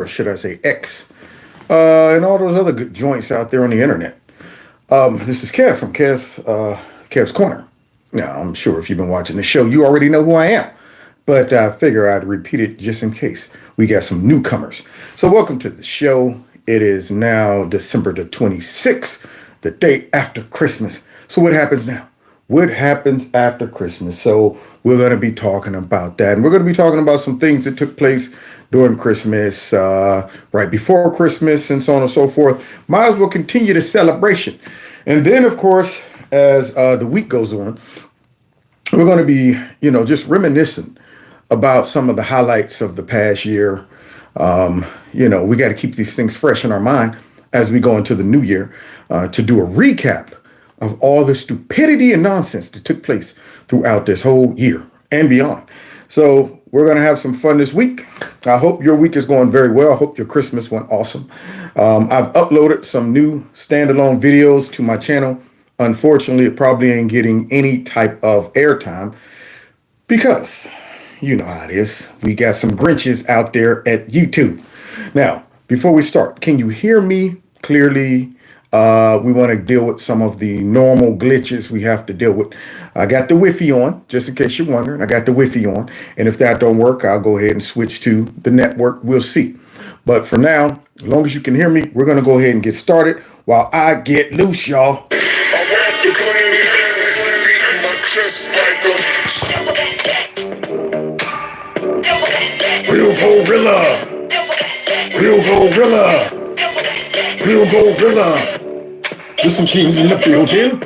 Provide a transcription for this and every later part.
or should I say X, and all those other good joints out there on the internet. This is Kev from Kev's Corner. Now, I'm sure if you've been watching the show, you already know who I am, but I figure I'd repeat it just in case we got some newcomers. So welcome to the show. It is now December the 26th, the day after Christmas. So what happens now? What happens after Christmas? So we're going to be talking about that. And we're going to be talking about some things that took place during Christmas, right before Christmas, and so on and so forth. Might as well continue the celebration. And then, of course, as the week goes on, we're going to be, just reminiscing about some of the highlights of the past year. We got to keep these things fresh in our mind as we go into the new year to do a recap of all the stupidity and nonsense that took place throughout this whole year and beyond. So we're going to have some fun this week. I hope your week is going very well. I hope your Christmas went awesome. I've uploaded some new standalone videos to my channel. Unfortunately, it probably ain't getting any type of airtime because you know how it is. We got some Grinches out there at YouTube. Now, before we start, can you hear me clearly? We want to deal with some of the normal glitches we have to deal with. I got the Wi-Fi on, just in case you're wondering. I got the Wi-Fi on. And if that don't work, I'll go ahead and switch to the network. We'll see. But for now, as long as you can hear me, we're going to go ahead and get started while I get loose, y'all. Real gorilla. Real gorilla. Real gorilla. There's some kings in the building.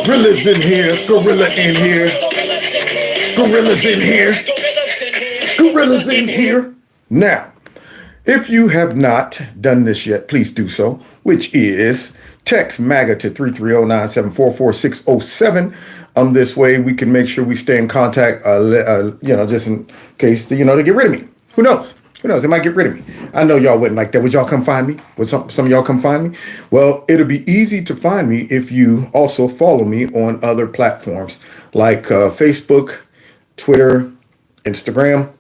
Gorillas in here. Gorilla in here. Gorillas in here. Gorillas in here. Now, if you have not done this yet, please do so, which is text MAGA to 330-974-4607. This way we can make sure we stay in contact, just in case, they get rid of me. Who knows? Who knows? They might get rid of me. I know y'all wouldn't like that. Would y'all come find me? Would some of y'all come find me? Well, it'll be easy to find me if you also follow me on other platforms like Facebook, Twitter, Instagram,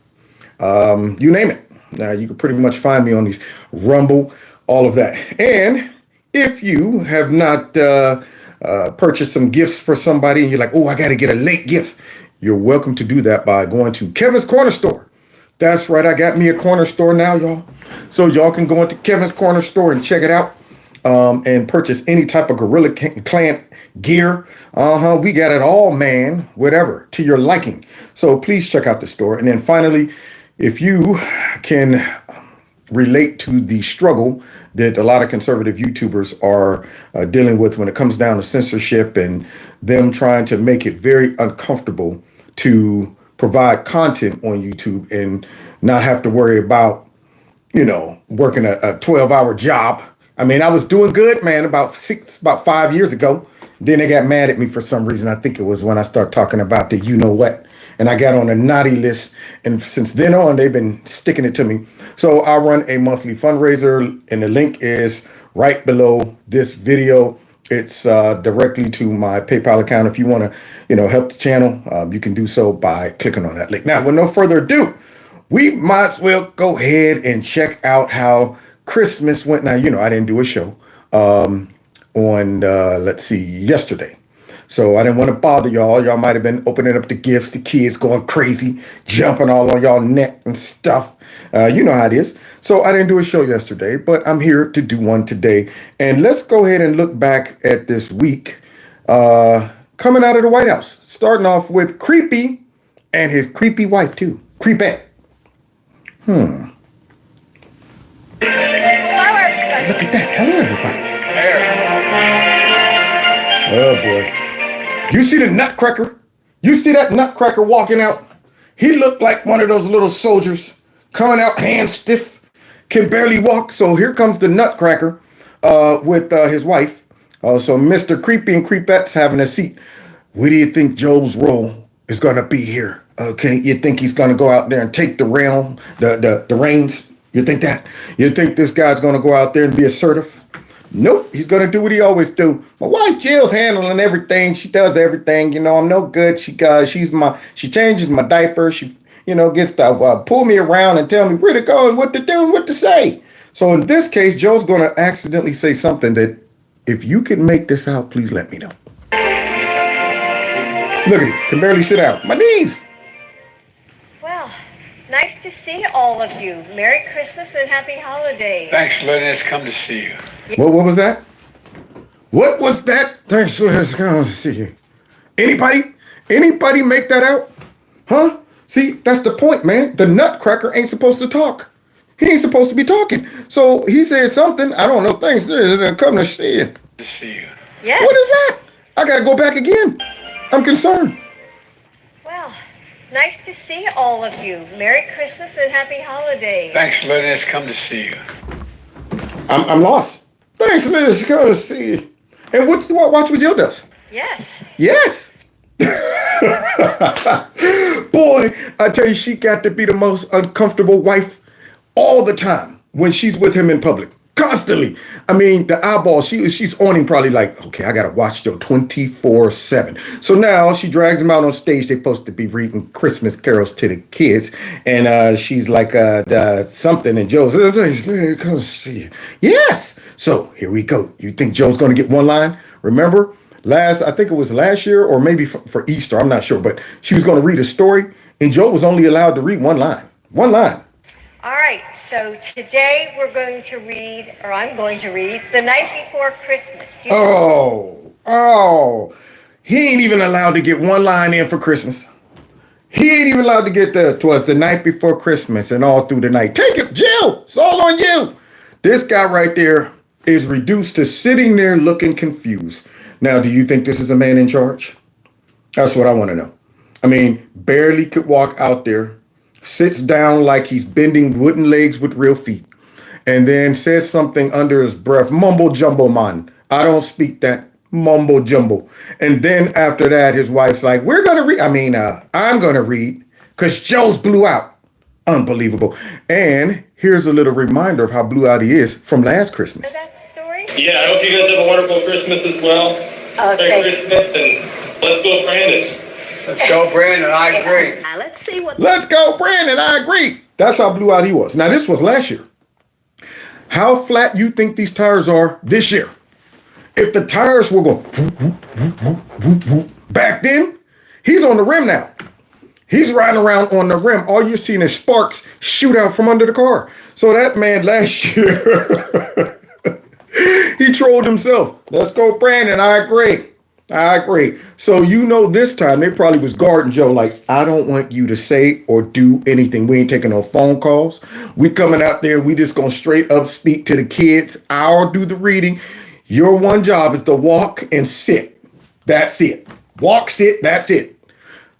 you name it. Now, you can pretty much find me on these Rumble, all of that. And if you have not purchased some gifts for somebody and you're like, oh, I got to get a late gift, you're welcome to do that by going to Kevin's Corner Store. That's right. I got me a corner store now, y'all. So y'all can go into Kevin's Corner Store and check it out and purchase any type of Gorilla Clan gear. We got it all, man, whatever, to your liking. So please check out the store. And then finally, if you can relate to the struggle that a lot of conservative YouTubers are dealing with when it comes down to censorship and them trying to make it very uncomfortable to provide content on YouTube and not have to worry about, working a 12-hour job. I mean, I was doing good, man, about 5 years ago. Then they got mad at me for some reason. I think it was when I started talking about the you-know-what. And I got on a naughty list. And since then on, they've been sticking it to me. So I run a monthly fundraiser, and the link is right below this video. It's directly to my PayPal account. If you want to, help the channel, you can do so by clicking on that link. Now, with no further ado, we might as well go ahead and check out how Christmas went. Now, I didn't do a show on, yesterday. So I didn't want to bother y'all. Y'all might have been opening up the gifts, the kids going crazy, jumping all on y'all neck and stuff. You know how it is. So I didn't do a show yesterday, but I'm here to do one today. And let's go ahead and look back at this week coming out of the White House, starting off with Creepy and his creepy wife, too. Creepette. Look at that. Hello, everybody. Oh, boy. You see the nutcracker? You see that nutcracker walking out? He looked like one of those little soldiers coming out hand stiff, can barely walk. So here comes the nutcracker with his wife. So Mr. Creepy and Creepette's having a seat. What do you think Joe's role is going to be here? Okay, you think he's going to go out there and take the realm, the reins? You think that? You think this guy's going to go out there and be assertive? Nope, he's going to do what he always do. My wife Jill's handling everything. She does everything. I'm no good. She changes my diaper. She gets to pull me around and tell me where to go and what to do and what to say. So in this case, Joe's going to accidentally say something that, if you can make this out, please let me know. Look at it, can barely sit down. My knees. Well, nice to see all of you. Merry Christmas and Happy Holidays. Thanks for letting us come to see you. What was that? What was that? Thanks for letting us come to see you. Anybody make that out? Huh? See, that's the point, man. The nutcracker ain't supposed to talk. He ain't supposed to be talking. So he said something. I don't know. Thanks. Come to see you. To see you. Yes. What is that? I got to go back again. I'm concerned. Well, nice to see all of you. Merry Christmas and Happy Holidays. Thanks for letting us come to see you. I'm lost. Thanks for letting us come to see you. And watch what Jill does. Yes. Yes. Boy, I tell you, she got to be the most uncomfortable wife all the time when she's with him in public. Constantly. I mean, the eyeball, she's on him probably like, okay, I got to watch Joe 24/7. So now she drags him out on stage. They're supposed to be reading Christmas carols to the kids. And she's like something. And Joe's, come see you. Yes. So here we go. You think Joe's going to get one line? Remember? I think it was last year or maybe for Easter, I'm not sure, but she was going to read a story and Joe was only allowed to read one line. One line. All right, so today I'm going to read The Night Before Christmas. He ain't even allowed to get one line in for Christmas. He ain't even allowed to get 'twas the night before Christmas and all through the night. Take it, Jill, it's all on you. This guy right there is reduced to sitting there looking confused. Now, do you think this is a man in charge? That's what I want to know. I mean, barely could walk out there, sits down like he's bending wooden legs with real feet, and then says something under his breath, mumbo jumbo man. I don't speak that, mumbo jumbo. And then after that, his wife's like, I'm going to read because Joe's blew out. Unbelievable. And here's a little reminder of how blew out he is from last Christmas. That story? Yeah, I hope you guys have a wonderful Christmas as well. Merry Christmas, and let's go, Brandon. Let's go, Brandon. I agree. Let's see what. Let's go, Brandon. I agree. That's how blew out he was. Now, this was last year. How flat you think these tires are this year? If the tires were going whoop, whoop, whoop, whoop, whoop, whoop, back then, he's on the rim now. He's riding around on the rim. All you're seeing is sparks shoot out from under the car. So that man last year, he trolled himself. Let's go, Brandon. I agree. So this time they probably was guarding Joe like, I don't want you to say or do anything. We ain't taking no phone calls. We coming out there. We just gonna straight up speak to the kids. I'll do the reading. Your one job is to walk and sit. That's it. Walk, sit, that's it.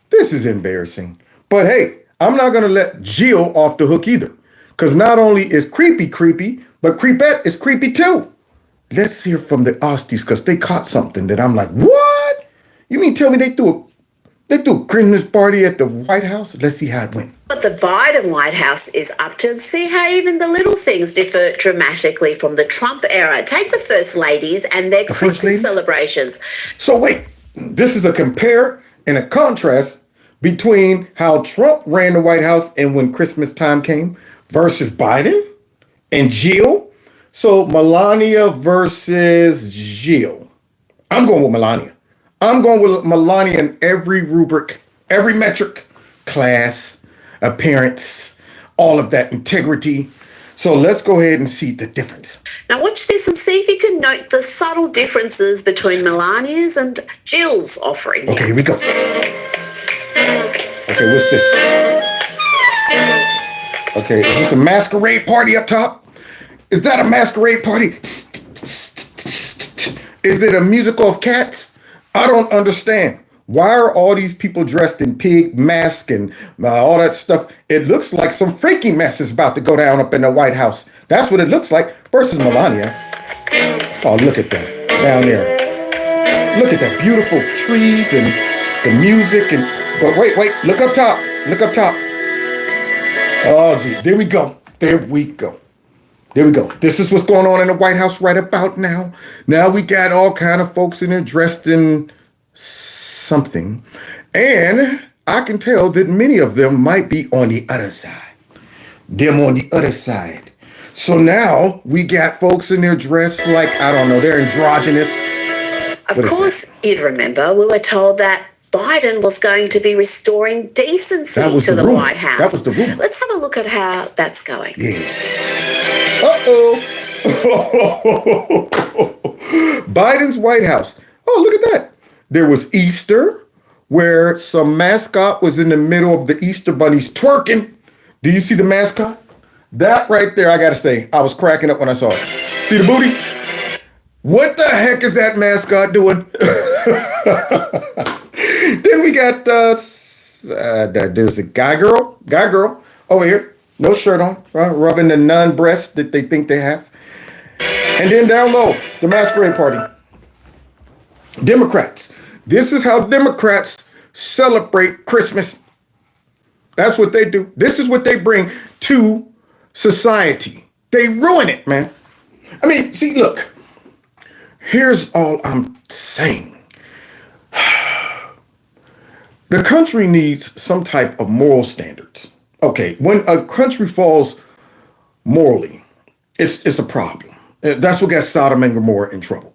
This is embarrassing. But hey, I'm not gonna let Jill off the hook either. Because not only is creepy, but creepette is creepy too. Let's hear from the Osties because they caught something that I'm like, what? You mean tell me they threw a Christmas party at the White House? Let's see how it went. What the Biden White House is up to and see how even the little things differ dramatically from the Trump era. Take the First Ladies and their Christmas celebrations. So wait, this is a compare and a contrast between how Trump ran the White House and when Christmas time came versus Biden and Jill. So Melania versus Jill. I'm going with Melania. I'm going with Melania in every rubric, every metric, class, appearance, all of that, integrity. So let's go ahead and see the difference. Now watch this and see if you can note the subtle differences between Melania's and Jill's offering. Okay, here we go. Okay, what's this? Okay, is this a masquerade party up top? Is that a masquerade party? Is it a musical of cats? I don't understand. Why are all these people dressed in pig masks and all that stuff? It looks like some freaky mess is about to go down up in the White House. That's what it looks like versus Melania. Oh, look at that down there. Look at that beautiful trees and the music. But wait, look up top. Look up top. Oh, gee, there we go. This is what's going on in the White House right about now. Now we got all kind of folks in there dressed in something. And I can tell that many of them might be on the other side. Them on the other side. So now we got folks in there dressed like, I don't know, they're androgynous. Of course, you'd remember we were told that Biden was going to be restoring decency to the White House. That was the rumor. Let's have a look at how that's going. Yeah. Uh-oh. Biden's White House. Oh, look at that. There was Easter, where some mascot was in the middle of the Easter bunnies twerking. Do you see the mascot? That right there, I gotta say, I was cracking up when I saw it. See the booty? What the heck is that mascot doing? Then we got, there's a guy girl over here, no shirt on, rubbing the nun breast that they think they have. And then down low, the masquerade party. Democrats. This is how Democrats celebrate Christmas. That's what they do. This is what they bring to society. They ruin it, man. I mean, see, look, here's all I'm saying. The country needs some type of moral standards. Okay, when a country falls morally, it's a problem. That's what got Sodom and Gomorrah in trouble.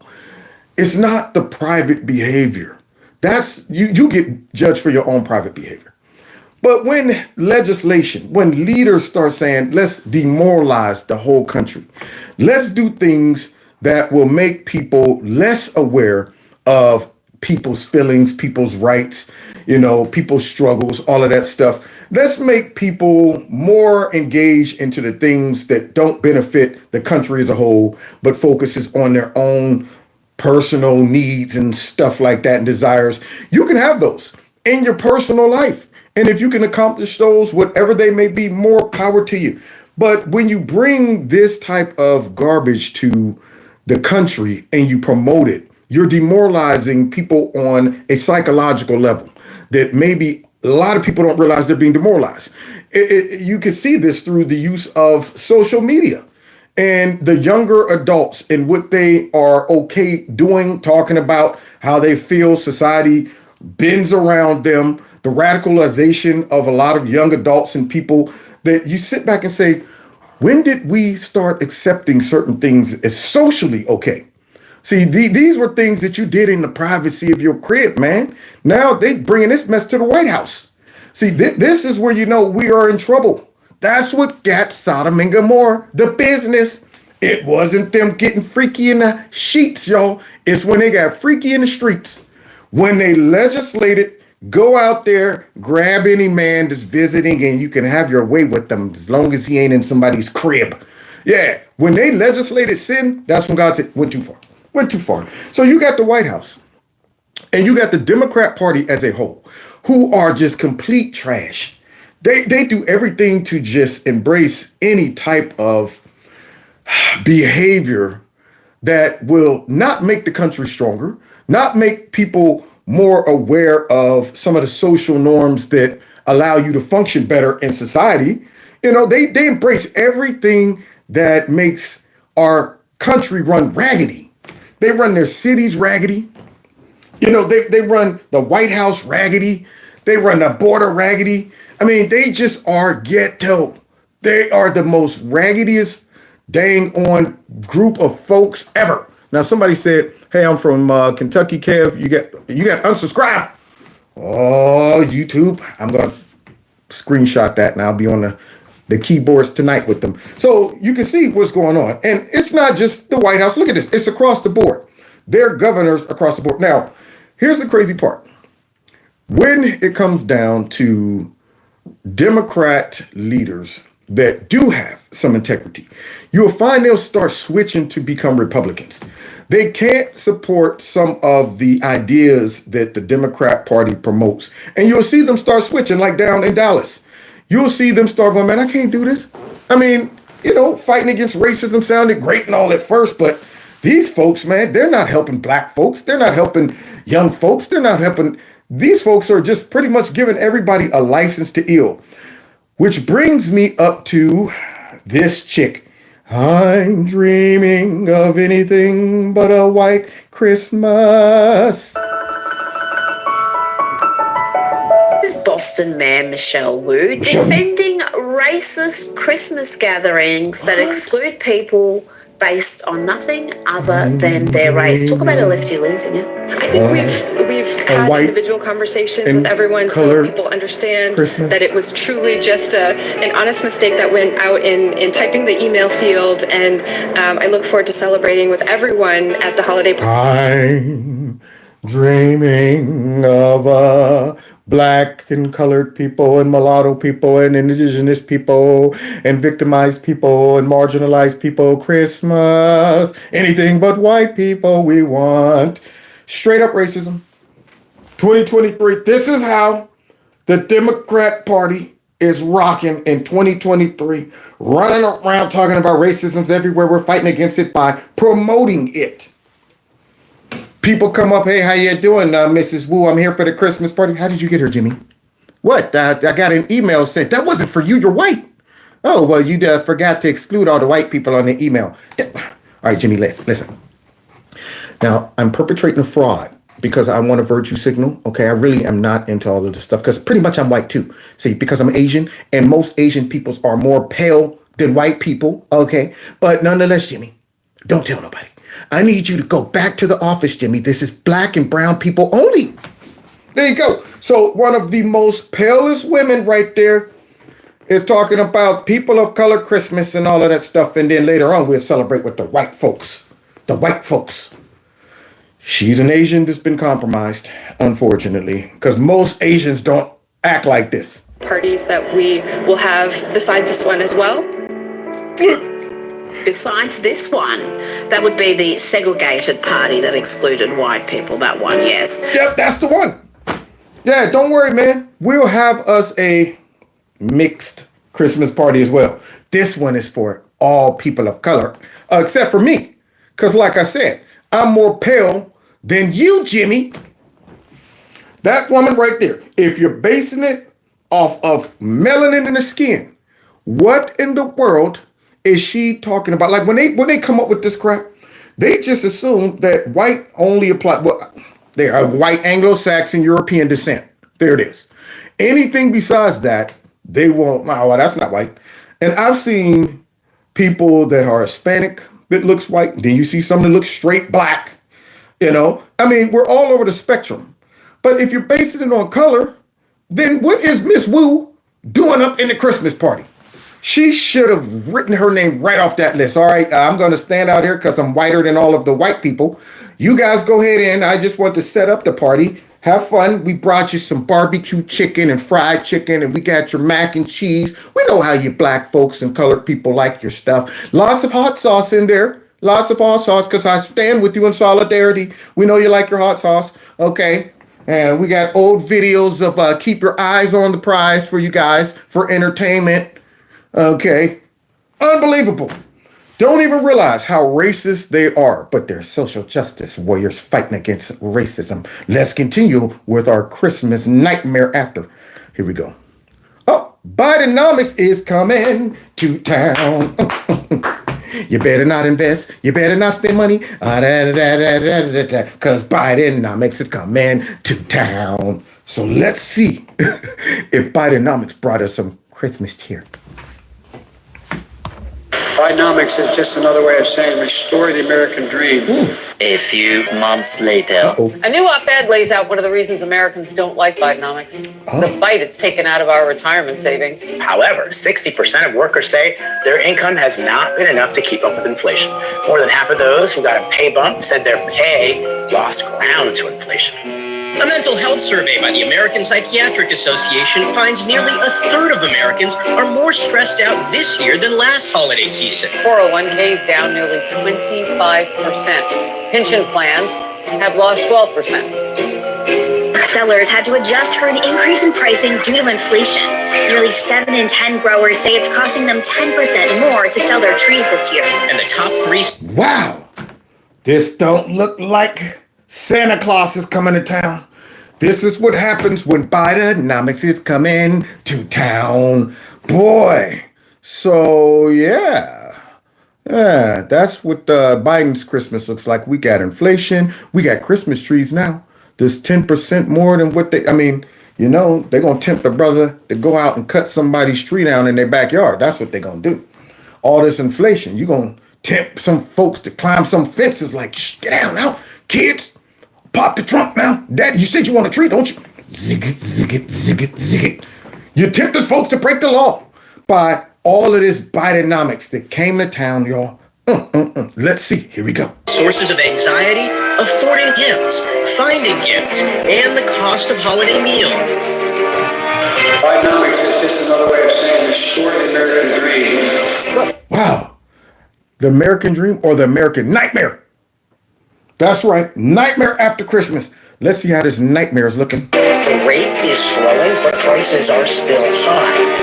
It's not the private behavior. That's you get judged for your own private behavior. But when legislation, when leaders start saying, let's demoralize the whole country, let's do things that will make people less aware of people's feelings, people's rights, people's struggles, all of that stuff. Let's make people more engaged into the things that don't benefit the country as a whole, but focuses on their own personal needs and stuff like that and desires. You can have those in your personal life. And if you can accomplish those, whatever they may be, more power to you. But when you bring this type of garbage to the country and you promote it, you're demoralizing people on a psychological level that maybe a lot of people don't realize they're being demoralized. You can see this through the use of social media and the younger adults and what they are okay doing, talking about how they feel society bends around them, the radicalization of a lot of young adults and people that you sit back and say, when did we start accepting certain things as socially okay? See, these were things that you did in the privacy of your crib, man. Now they bringing this mess to the White House. See, this is where we are in trouble. That's what got Sodom and Gomorrah the business. It wasn't them getting freaky in the sheets, y'all. It's when they got freaky in the streets. When they legislated, go out there, grab any man that's visiting, and you can have your way with them as long as he ain't in somebody's crib. Yeah, when they legislated sin, that's when God said, went too far. Went too far. So you got the White House and you got the Democrat Party as a whole, who are just complete trash. They do everything to just embrace any type of behavior that will not make the country stronger, not make people more aware of some of the social norms that allow you to function better in society. They embrace everything that makes our country run raggedy. They run their cities raggedy. They run the White House raggedy. They run the border raggedy. I mean, they just are ghetto. They are the most raggediest dang on group of folks ever. Now, somebody said, hey, I'm from Kentucky, Kev. You got unsubscribe. Oh, YouTube. I'm going to screenshot that and I'll be on the keyboards tonight with them. So you can see what's going on. And it's not just the White House. Look at this. It's across the board. They're governors across the board. Now, here's the crazy part. When it comes down to Democrat leaders that do have some integrity, you'll find they'll start switching to become Republicans. They can't support some of the ideas that the Democrat Party promotes. And you'll see them start switching, like down in Dallas. You'll see them start going, man, I can't do this. I mean, fighting against racism sounded great and all at first, but these folks, man, they're not helping black folks. They're not helping young folks. They're not helping. These folks are just pretty much giving everybody a license to ill, which brings me up to this chick. I'm dreaming of anything but a white Christmas. Boss Boston Mayor Michelle Wu defending racist Christmas gatherings that exclude people based on nothing other than their race. Talk about a lefty losing it. I think we've had individual conversations with everyone so people understand that it was truly just an honest mistake that went out in typing the email field, and I look forward to celebrating with everyone at the holiday party. I'm dreaming of black and colored people and mulatto people and indigenous people and victimized people and marginalized people. Christmas, anything but white people we want. Straight up racism. 2023. This is how the Democrat Party is rocking in 2023. Running around talking about racism everywhere. We're fighting against it by promoting it. People come up, hey, how you doing, Mrs. Wu? I'm here for the Christmas party. How did you get here, Jimmy? What? I got an email sent. That wasn't for you. You're white. Oh, well, you forgot to exclude all the white people on the email. All right, Jimmy, listen. Now, I'm perpetrating a fraud because I want a virtue signal. Okay, I really am not into all of this stuff because pretty much I'm white too. See, because I'm Asian and most Asian peoples are more pale than white people. Okay, but nonetheless, Jimmy, don't tell nobody. I need you to go back to the office, Jimmy. This is black and brown people only. There you go. So one of the most palest women right there is talking about people of color Christmas and all of that stuff. And then later on, we'll celebrate with the white folks. The white folks. She's an Asian that's been compromised, unfortunately, because most Asians don't act like this. Parties that we will have besides this one as well. Besides this one, that would be the segregated party that excluded white people. That one, yes. Yep, that's the one. Yeah, don't worry, man. We'll have us a mixed Christmas party as well. This one is for all people of color, except for me. Because like I said, I'm more pale than you, Jimmy. That woman right there, if you're basing it off of melanin in the skin, what in the world is she talking about? Like when they come up with this crap, they just assume that white only apply. Well, they are white Anglo-Saxon European descent. There it is. Anything besides that, they won't. Oh, well, that's not white. And I've seen people that are Hispanic that looks white. Then you see some that look straight black. You know, I mean, we're all over the spectrum. But if you're basing it on color, then what is Miss Wu doing up in the Christmas party? She should have written her name right off that list. All right, I'm going to stand out here because I'm whiter than all of the white people. You guys go ahead in. I just want to set up the party. Have fun. We brought you some barbecue chicken and fried chicken, and we got your mac and cheese. We know how you black folks and colored people like your stuff. Lots of hot sauce in there. Lots of hot sauce because I stand with you in solidarity. We know you like your hot sauce. Okay. And we got old videos of keep your eyes on the prize for you guys for entertainment. Okay. Unbelievable. Don't even realize how racist they are, but they're social justice warriors fighting against racism. Let's continue with our Christmas nightmare after. Here we go. Oh, bidenomics is coming to town. You better not invest. You better not spend money. Because bidenomics is coming to town. So let's see if bidenomics brought us some Christmas cheer. Bidenomics is just another way of saying restore the American dream. A few months later. A new op-ed lays out one of the reasons Americans don't like Bidenomics. The bite it's taken out of our retirement savings. However, 60% of workers say their income has not been enough to keep up with inflation. More than half of those who got a pay bump said their pay lost ground to inflation. A mental health survey by the American Psychiatric Association finds nearly a third of Americans are more stressed out this year than last holiday season. 401ks down nearly 25%. Pension plans have lost 12%. Sellers had to adjust for an increase in pricing due to inflation. Nearly 7 in 10 growers say it's costing them 10% more to sell their trees this year. And the top three... Wow. This don't look like Santa Claus is coming to town. This is what happens when bidenomics is coming to town. Boy. So, yeah, that's what Biden's Christmas looks like. We got inflation. We got Christmas trees now. There's 10% more than what you know, they're going to tempt a brother to go out and cut somebody's tree down in their backyard. That's what they're going to do. All this inflation, you're going to tempt some folks to climb some fences like, shh, get out now. Kids, pop the trunk now. Daddy, you said you want a tree, don't you? Zig it, zig it, zig it, zig it. You tempted folks to break the law by all of this bidenomics that came to town, y'all. Let's see. Here we go. Sources of anxiety, affording gifts, finding gifts, and the cost of holiday meal. Bidenomics is just another way of saying restore the American dream. Wow. The American dream or the American nightmare? That's right. Nightmare after Christmas. Let's see how this nightmare is looking. The rate is slowing, but prices are still high.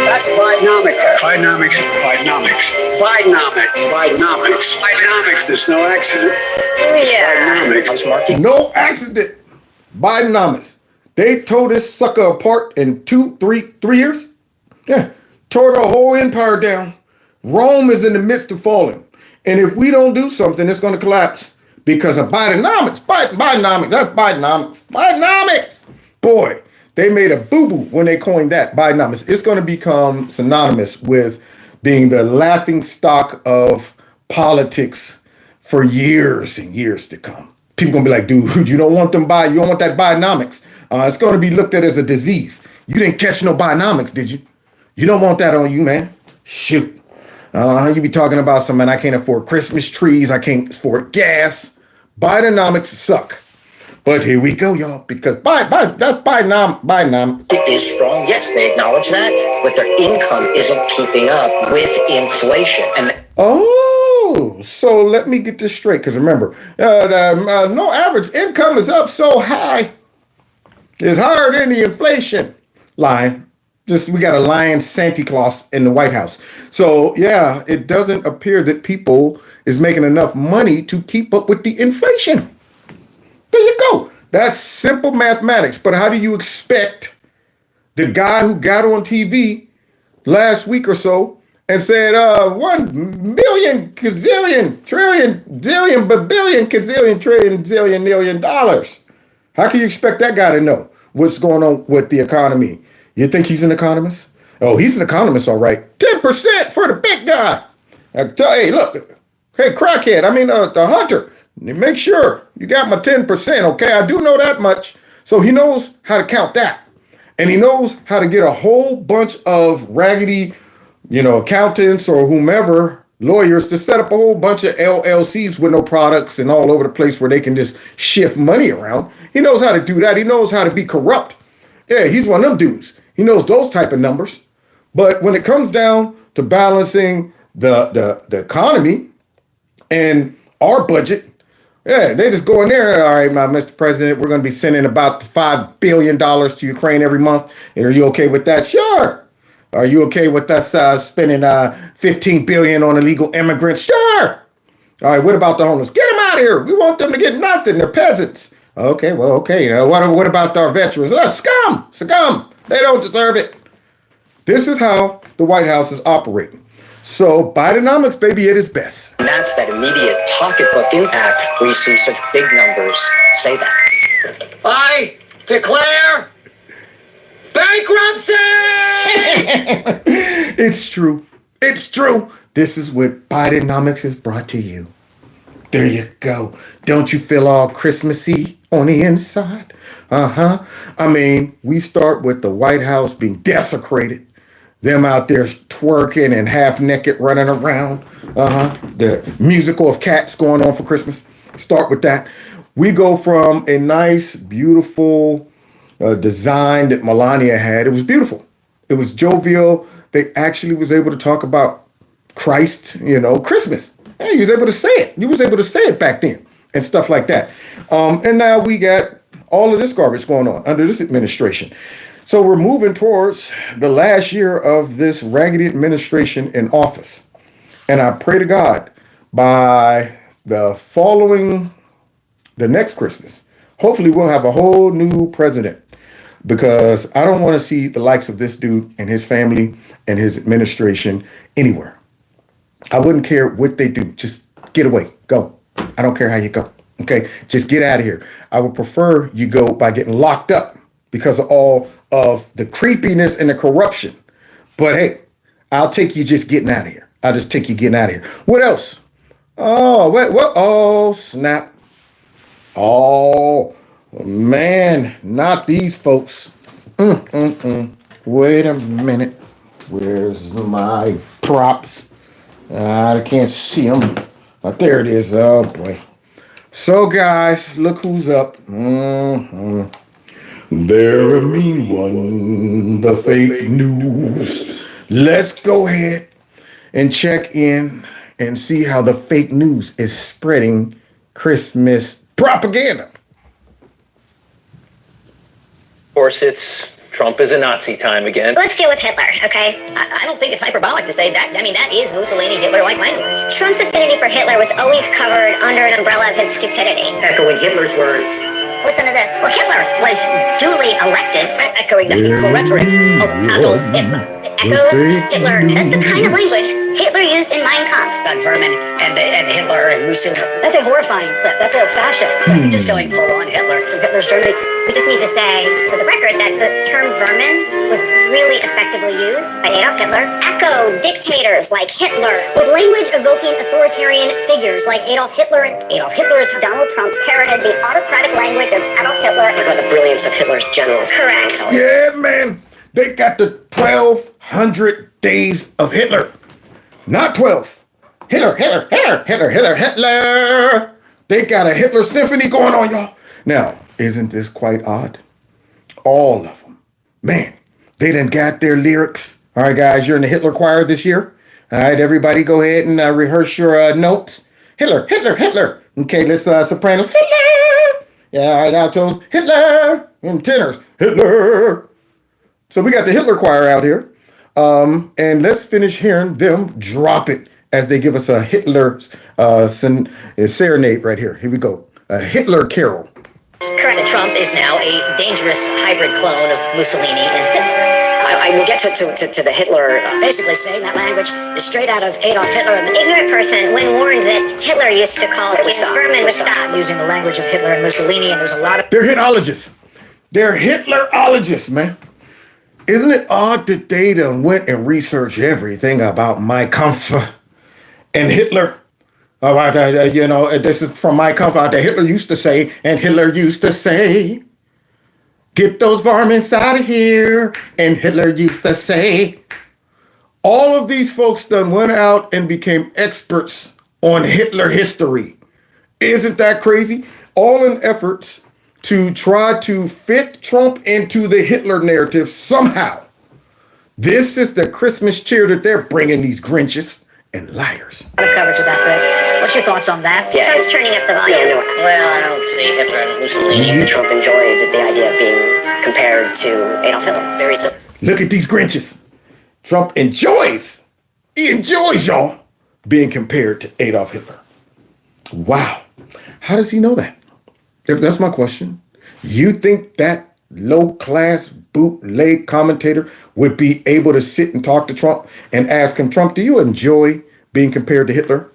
That's Bidenomics. Bidenomics. Bidenomics. Bidenomics. Bidenomics. Bidenomics. There's no accident. Yeah. Bidenomics. No accident. Bidenomics. They tore this sucker apart in 3 years. Yeah. Tore the whole empire down. Rome is in the midst of falling. And if we don't do something, it's going to collapse because of Bidenomics. Bidenomics. That's Bidenomics. Bidenomics. Boy, they made a boo-boo when they coined that, Bidenomics. It's going to become synonymous with being the laughing stock of politics for years and years to come. People going to be like, dude, you don't want you don't want that Bidenomics. It's going to be looked at as a disease. You didn't catch no Bidenomics, did you? You don't want that on you, man. Shoot. You be talking about something, I can't afford Christmas trees. I can't afford gas. Bidenomics suck. But here we go, y'all, because that's Bidenomics. It is strong. Yes, they acknowledge that, but their income isn't keeping up with inflation. And so let me get this straight, because remember, no average income is up so high. It's higher than the inflation line. We got a lying Santa Claus in the White House. So, yeah, it doesn't appear that people is making enough money to keep up with the inflation. There you go. That's simple mathematics. But how do you expect the guy who got on TV last week or so and said 1 billion, gazillion, trillion, zillion, billion, gazillion, trillion, zillion, million dollars? How can you expect that guy to know what's going on with the economy? You think he's an economist? Oh, he's an economist, all right. 10% for the big guy. Hey, look. Hey, crackhead. The hunter. Make sure you got my 10%, okay? I do know that much. So he knows how to count that. And he knows how to get a whole bunch of raggedy, accountants or whomever, lawyers, to set up a whole bunch of LLCs with no products and all over the place where they can just shift money around. He knows how to do that. He knows how to be corrupt. Yeah, he's one of them dudes. He knows those type of numbers. But when it comes down to balancing the economy and our budget, yeah, they just go in there. All right, Mr. President, we're going to be sending about $5 billion to Ukraine every month. Are you okay with that? Sure. Are you okay with us spending $15 billion on illegal immigrants? Sure. All right, what about the homeless? Get them out of here. We want them to get nothing. They're peasants. Okay, well, okay. What about our veterans? Scum. They don't deserve it. This is how the White House is operating. So Bidenomics, baby, at its best. And that's that immediate pocketbook impact where you see such big numbers say that. I declare bankruptcy! It's true. It's true. This is what Bidenomics has brought to you. There you go. Don't you feel all Christmassy on the inside? We start with the White House being desecrated. Them out there twerking and half naked running around. The musical of cats going on for Christmas. Start with that. We go from a nice, beautiful design that Melania had. It was beautiful. It was jovial. They actually was able to talk about Christ, Christmas. Hey, you was able to say it. You was able to say it back then and stuff like that. And now we got all of this garbage going on under this administration. So we're moving towards the last year of this raggedy administration in office. And I pray to God by the next Christmas, hopefully we'll have a whole new president, because I don't want to see the likes of this dude and his family and his administration anywhere. I wouldn't care what they do. Just get away. Go. I don't care how you go. Okay? Just get out of here. I would prefer you go by getting locked up because of all of the creepiness and the corruption. But hey, I'll take you just getting out of here. I'll just take you getting out of here. What else? Oh, what? Oh, snap. Oh, man, not these folks. Wait a minute. Where's my props? I can't see them. But there it is. Oh, boy. So, guys, look who's up. They're a mean one, the fake news. Let's go ahead and check in and see how the fake news is spreading Christmas propaganda. Of course, it's Trump is a Nazi time again. Let's deal with Hitler, okay? I don't think it's hyperbolic to say that. I mean, that is Mussolini, Hitler-like language. Trump's affinity for Hitler was always covered under an umbrella of his stupidity. Echoing Hitler's words. Listen to this. Well, Hitler was duly elected, echoing the hateful rhetoric of Adolf Hitler. Echoes Hitler. That's the kind of language Hitler used in Mein Kampf. About vermin and Hitler and Mussolini. That's a horrifying clip. That's a fascist clip. Just going full on Hitler from Hitler's Germany. We just need to say, for the record, that the term vermin was really effectively used by Adolf Hitler. Echo dictators like Hitler, with language evoking authoritarian figures like Adolf Hitler. Adolf Hitler to Donald Trump parroted the autocratic language of Adolf Hitler. About the brilliance of Hitler's generals. Correct. Yeah, man. They got the 1,200 days of Hitler. Not 12. Hitler. They got a Hitler symphony going on, y'all. Now, isn't this quite odd? All of them. Man, they done got their lyrics. All right, guys, you're in the Hitler choir this year. All right, everybody go ahead and rehearse your notes. Hitler. Okay, let's sopranos. Hitler. Yeah, all right, altos. Hitler. And tenors. Hitler. So we got the Hitler choir out here. And let's finish hearing them drop it as they give us a Hitler serenade right here. Here we go. A Hitler carol. Correct. Trump is now a dangerous hybrid clone of Mussolini and Hitler. I will get to the Hitler, basically saying that language is straight out of Adolf Hitler. And The ignorant person, when warned that Hitler used to call James vermin, would stop. Using the language of Hitler and Mussolini, and there's a lot of... They're Hitlerologists. They're Hitlerologists, man. Isn't it odd that they done went and researched everything about Mein Kampf and Hitler? About this is from Mein Kampf that Hitler used to say, and Hitler used to say, get those varmints out of here, and Hitler used to say. All of these folks done went out and became experts on Hitler history. Isn't that crazy? All in efforts to try to fit Trump into the Hitler narrative somehow. This is the Christmas cheer that they're bringing, these Grinches and liars. A lot of coverage of that, but what's your thoughts on that? Yeah. Trump's turning up the volume. Well, I don't see Hitler and Mussolini. Trump enjoyed the idea of being compared to Adolf Hitler. Very simple. Look at these Grinches. Trump enjoys, y'all, being compared to Adolf Hitler. Wow. How does he know that? That's my question. You think that low-class bootleg commentator would be able to sit and talk to Trump and ask him, Trump, do you enjoy being compared to Hitler?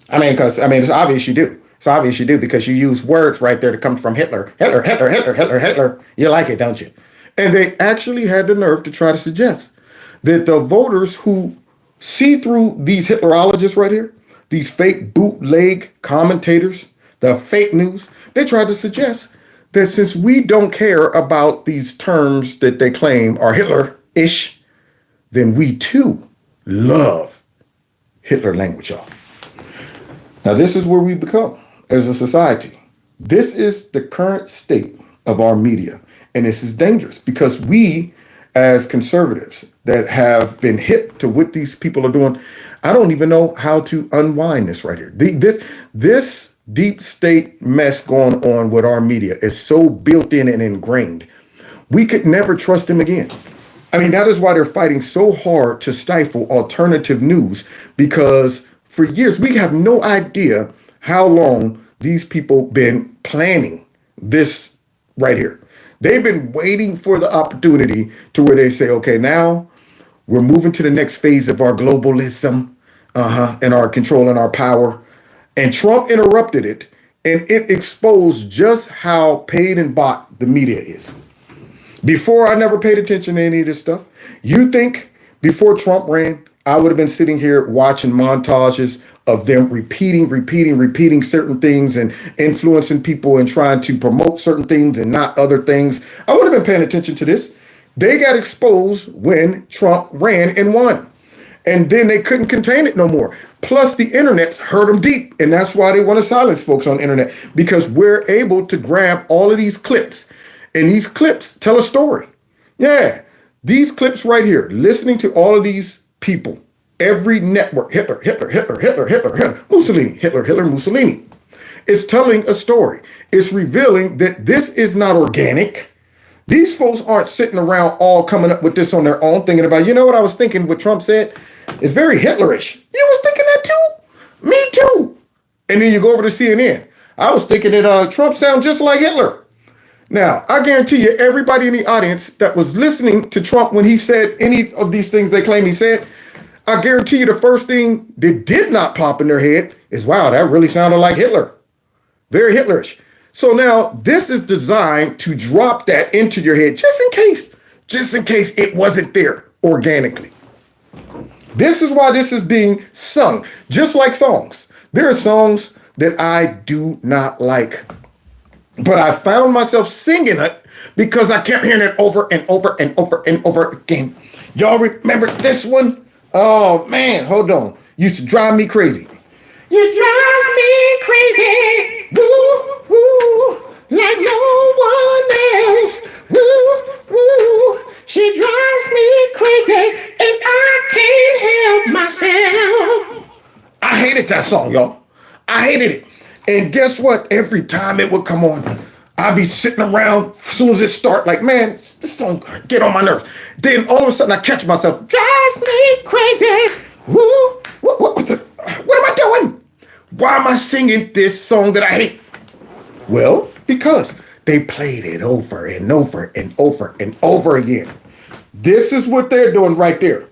Because it's obvious you do. It's obvious you do because you use words right there that come from Hitler. Hitler. You like it, don't you? And they actually had the nerve to try to suggest that the voters who see through these Hitlerologists right here, these fake bootleg commentators, the fake news, they tried to suggest that since we don't care about these terms that they claim are Hitler-ish, then we too love Hitler language, y'all. Now, this is where we become as a society. This is the current state of our media. And this is dangerous because we, as conservatives that have been hip to what these people are doing, I don't even know how to unwind this right here. This deep state mess going on with our media is so built in and ingrained. We could never trust them again. That is why they're fighting so hard to stifle alternative news, because for years we have no idea how long these people been planning this right here. They've been waiting for the opportunity to where they say, okay, now we're moving to the next phase of our globalism and our control and our power. And Trump interrupted it, and it exposed just how paid and bought the media is. Before, I never paid attention to any of this stuff. You think before Trump ran, I would have been sitting here watching montages of them repeating certain things and influencing people and trying to promote certain things and not other things. I would have been paying attention to this. They got exposed when Trump ran and won. And then they couldn't contain it no more. Plus, the internet's hurt them deep. And that's why they want to silence folks on the internet, because we're able to grab all of these clips. And these clips tell a story. Yeah, these clips right here, listening to all of these people, every network, Hitler, Mussolini, Hitler, Mussolini. It's telling a story. It's revealing that this is not organic. These folks aren't sitting around all coming up with this on their own, thinking about, you know what I was thinking, what Trump said is very Hitlerish. You was thinking that too? Me too. And then you go over to CNN. I was thinking that Trump sounds just like Hitler. Now, I guarantee you, everybody in the audience that was listening to Trump when he said any of these things they claim he said, I guarantee you the first thing that did not pop in their head is, wow, that really sounded like Hitler. Very Hitlerish. So now this is designed to drop that into your head just in case it wasn't there organically. This is why this is being sung, just like songs. There are songs that I do not like, but I found myself singing it because I kept hearing it over and over and over and over again. Y'all remember this one? Oh man, hold on. Used to drive me crazy. You drive me crazy, woo, woo, like no one else, woo, woo. She drives me crazy and I can't help myself. I hated that song, y'all. I hated it. And guess what? Every time it would come on, I'd be sitting around as soon as it start, like, man, this song get on my nerves. Then all of a sudden I catch myself, drives me crazy, woo, what am I doing? Why am I singing this song that I hate? Well, because they played it over and over and over and over again. This is what they're doing right there.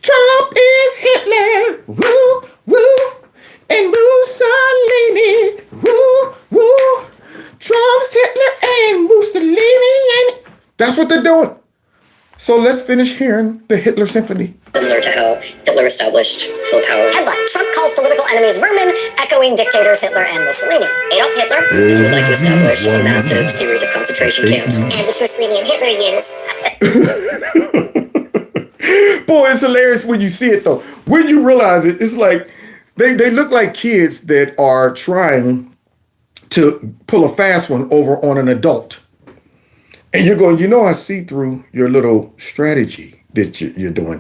Trump is Hitler, woo, woo, and Mussolini, woo, woo. Trump's Hitler and Mussolini, and that's what they're doing. So let's finish hearing the Hitler Symphony. Similar to how Hitler established full power. Headline: Trump calls political enemies vermin, echoing dictators Hitler and Mussolini. Adolf Hitler. He would like to establish a massive series of concentration camps. And which Mussolini and Hitler used. Boy, it's hilarious when you see it, though. When you realize it, it's like they look like kids that are trying to pull a fast one over on an adult. And you're going, I see through your little strategy that you're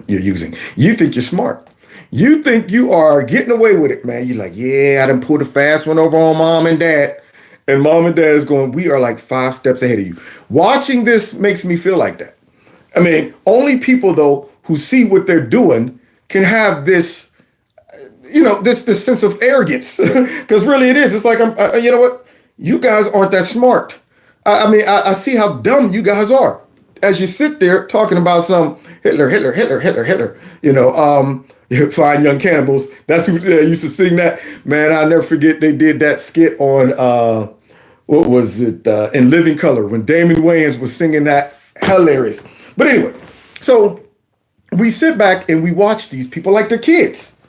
using. You think you're smart. You think you are getting away with it, man. You're like, yeah, I done pulled a fast one over on mom and dad. And mom and dad is going, we are like 5 steps ahead of you. Watching this makes me feel like that. I mean, only people, though, who see what they're doing can have this, this sense of arrogance. Because really it is. It's like, you know what? You guys aren't that smart. I see how dumb you guys are as you sit there talking about some Hitler, Fine Young Cannibals. That's who used to sing that. Man, I'll never forget they did that skit on, what was it, In Living Color, when Damon Wayans was singing that. Hilarious. But anyway, so we sit back and we watch these people like they're kids.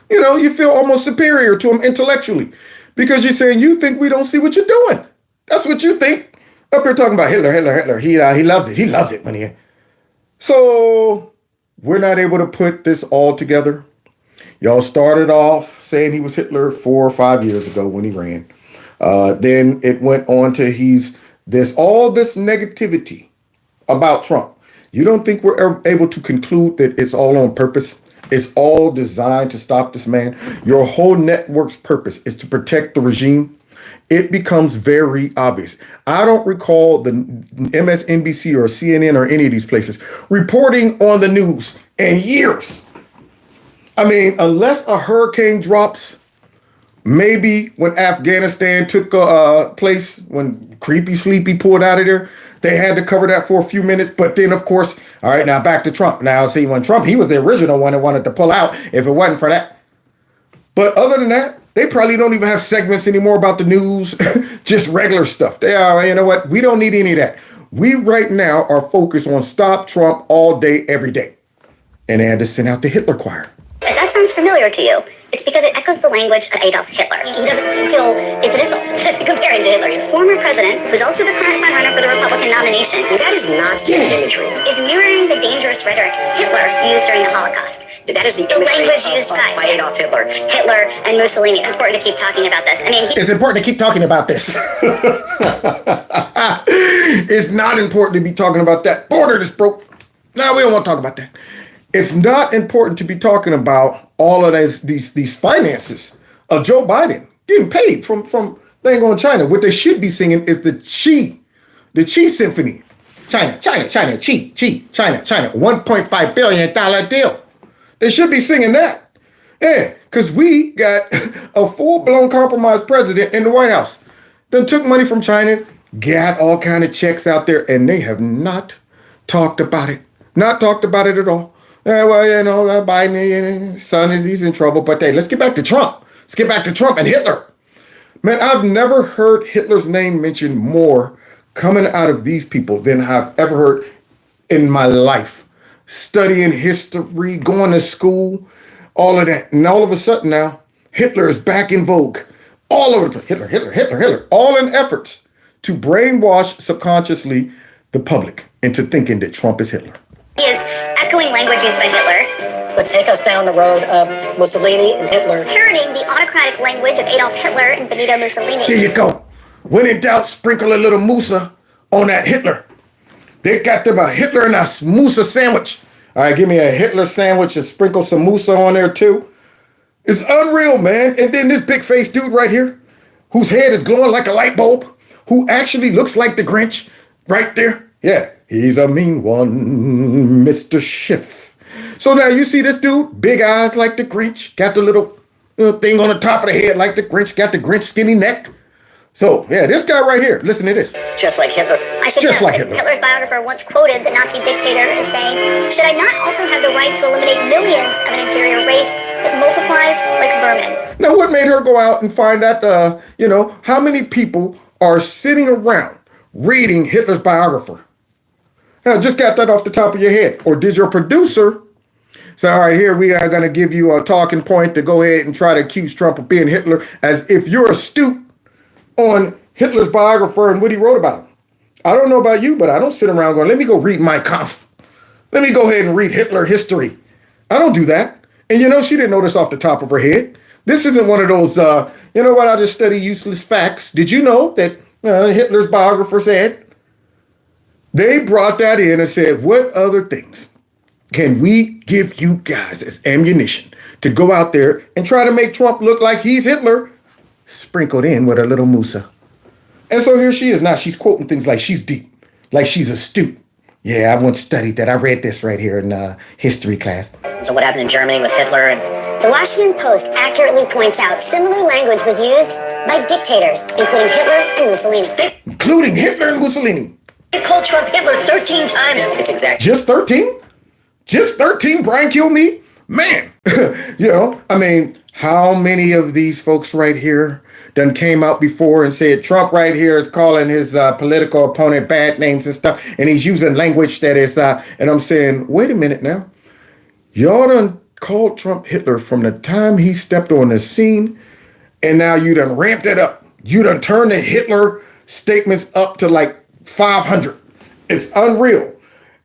You feel almost superior to them intellectually because you're saying you think we don't see what you're doing. That's what you think. Up here talking about Hitler. He loves it. He loves it when he. So we're not able to put this all together. Y'all started off saying he was Hitler 4 or 5 years ago when he ran. Then it went on to there's all this negativity about Trump. You don't think we're able to conclude that it's all on purpose? It's all designed to stop this man. Your whole network's purpose is to protect the regime. It becomes very obvious. I don't recall the MSNBC or CNN or any of these places reporting on the news in years. I mean, unless a hurricane drops, maybe when Afghanistan took place, when Creepy Sleepy pulled out of there, they had to cover that for a few minutes. But then, of course, all right, now back to Trump. Now, see, when Trump, he was the original one that wanted to pull out if it wasn't for that. But other than that, they probably don't even have segments anymore about the news, just regular stuff. They are, you know what? We don't need any of that. We right now are focused on stop Trump all day, every day. And they had to send out the Hitler choir. If that sounds familiar to you, it's because it echoes the language of Adolf Hitler. He doesn't feel it's an insult to compare him to Hitler. The former president, who's also the current frontrunner for the Republican nomination, That is Nazi imagery. is mirroring the dangerous rhetoric Hitler used during the Holocaust. That is the language used by Adolf Hitler. Hitler and Mussolini. It's important to keep talking about this. I mean, it's important to keep talking about this. It's not important to be talking about that border that's broke. No, we don't want to talk about that. It's not important to be talking about all of these finances of Joe Biden getting paid from thing on China. What they should be singing is the Chi Symphony. China, China, China, Chi, China, China. $1.5 billion deal. They should be singing that. Yeah, because we got a full-blown compromised president in the White House. Then took money from China, got all kind of checks out there, and they have not talked about it. Not talked about it at all. Well, you know, Biden, son, he's in trouble. But hey, let's get back to Trump. Let's get back to Trump and Hitler. Man, I've never heard Hitler's name mentioned more coming out of these people than I've ever heard in my life. Studying history, going to school, all of that. And all of a sudden now, Hitler is back in vogue. All over the place. Hitler. All in efforts to brainwash subconsciously the public into thinking that Trump is Hitler. he is echoing language used by Hitler. But take us down the road of Mussolini and Hitler. Parodying the autocratic language of Adolf Hitler and Benito Mussolini. There you go. When in doubt, sprinkle a little Musa on that Hitler. They got them a Hitler and a Musa sandwich. All right, give me a Hitler sandwich and sprinkle some Musa on there too. It's unreal, man. And then this big face dude right here, whose head is glowing like a light bulb, who actually looks like the Grinch right there. Yeah, he's a mean one, Mr. Schiff. So now you see this dude, big eyes like the Grinch, got the little thing on the top of the head like the Grinch, got the Grinch skinny neck. So, yeah, this guy right here, listen to this. Just like Hitler. I should Just note like that Hitler. Hitler's biographer once quoted the Nazi dictator as saying, "Should I not also have the right to eliminate millions of an inferior race that multiplies like vermin?" Now, what made her go out and find that, how many people are sitting around reading Hitler's biographer? Now, just got that off the top of your head. Or did your producer say, all right, here we are going to give you a talking point to go ahead and try to accuse Trump of being Hitler, as if you're astute on Hitler's biographer and what he wrote about him. I don't know about you, but I don't sit around going, let me go read Mein Kampf. Let me go ahead and read Hitler history. I don't do that. And she didn't know this off the top of her head. This isn't one of those, you know what, I just study useless facts. Did you know that Hitler's biographer said? They brought that in and said, what other things can we give you guys as ammunition to go out there and try to make Trump look like he's Hitler, sprinkled in with a little Musa? And so here she is. Now she's quoting things like she's deep, like she's astute. Yeah, I once studied that. I read this right here in history class. So what happened in Germany with Hitler and... The Washington Post accurately points out similar language was used by dictators, including Hitler and Mussolini. Including Hitler and Mussolini. They called Trump Hitler 13 times. It's exactly... Just 13? Just 13, Brian Kilmeade? Man, how many of these folks right here done came out before and said Trump right here is calling his political opponent bad names and stuff, and he's using language that is, and I'm saying, wait a minute now. Y'all done called Trump Hitler from the time he stepped on the scene, and now you done ramped it up. You done turned the Hitler statements up to like 500. It's unreal.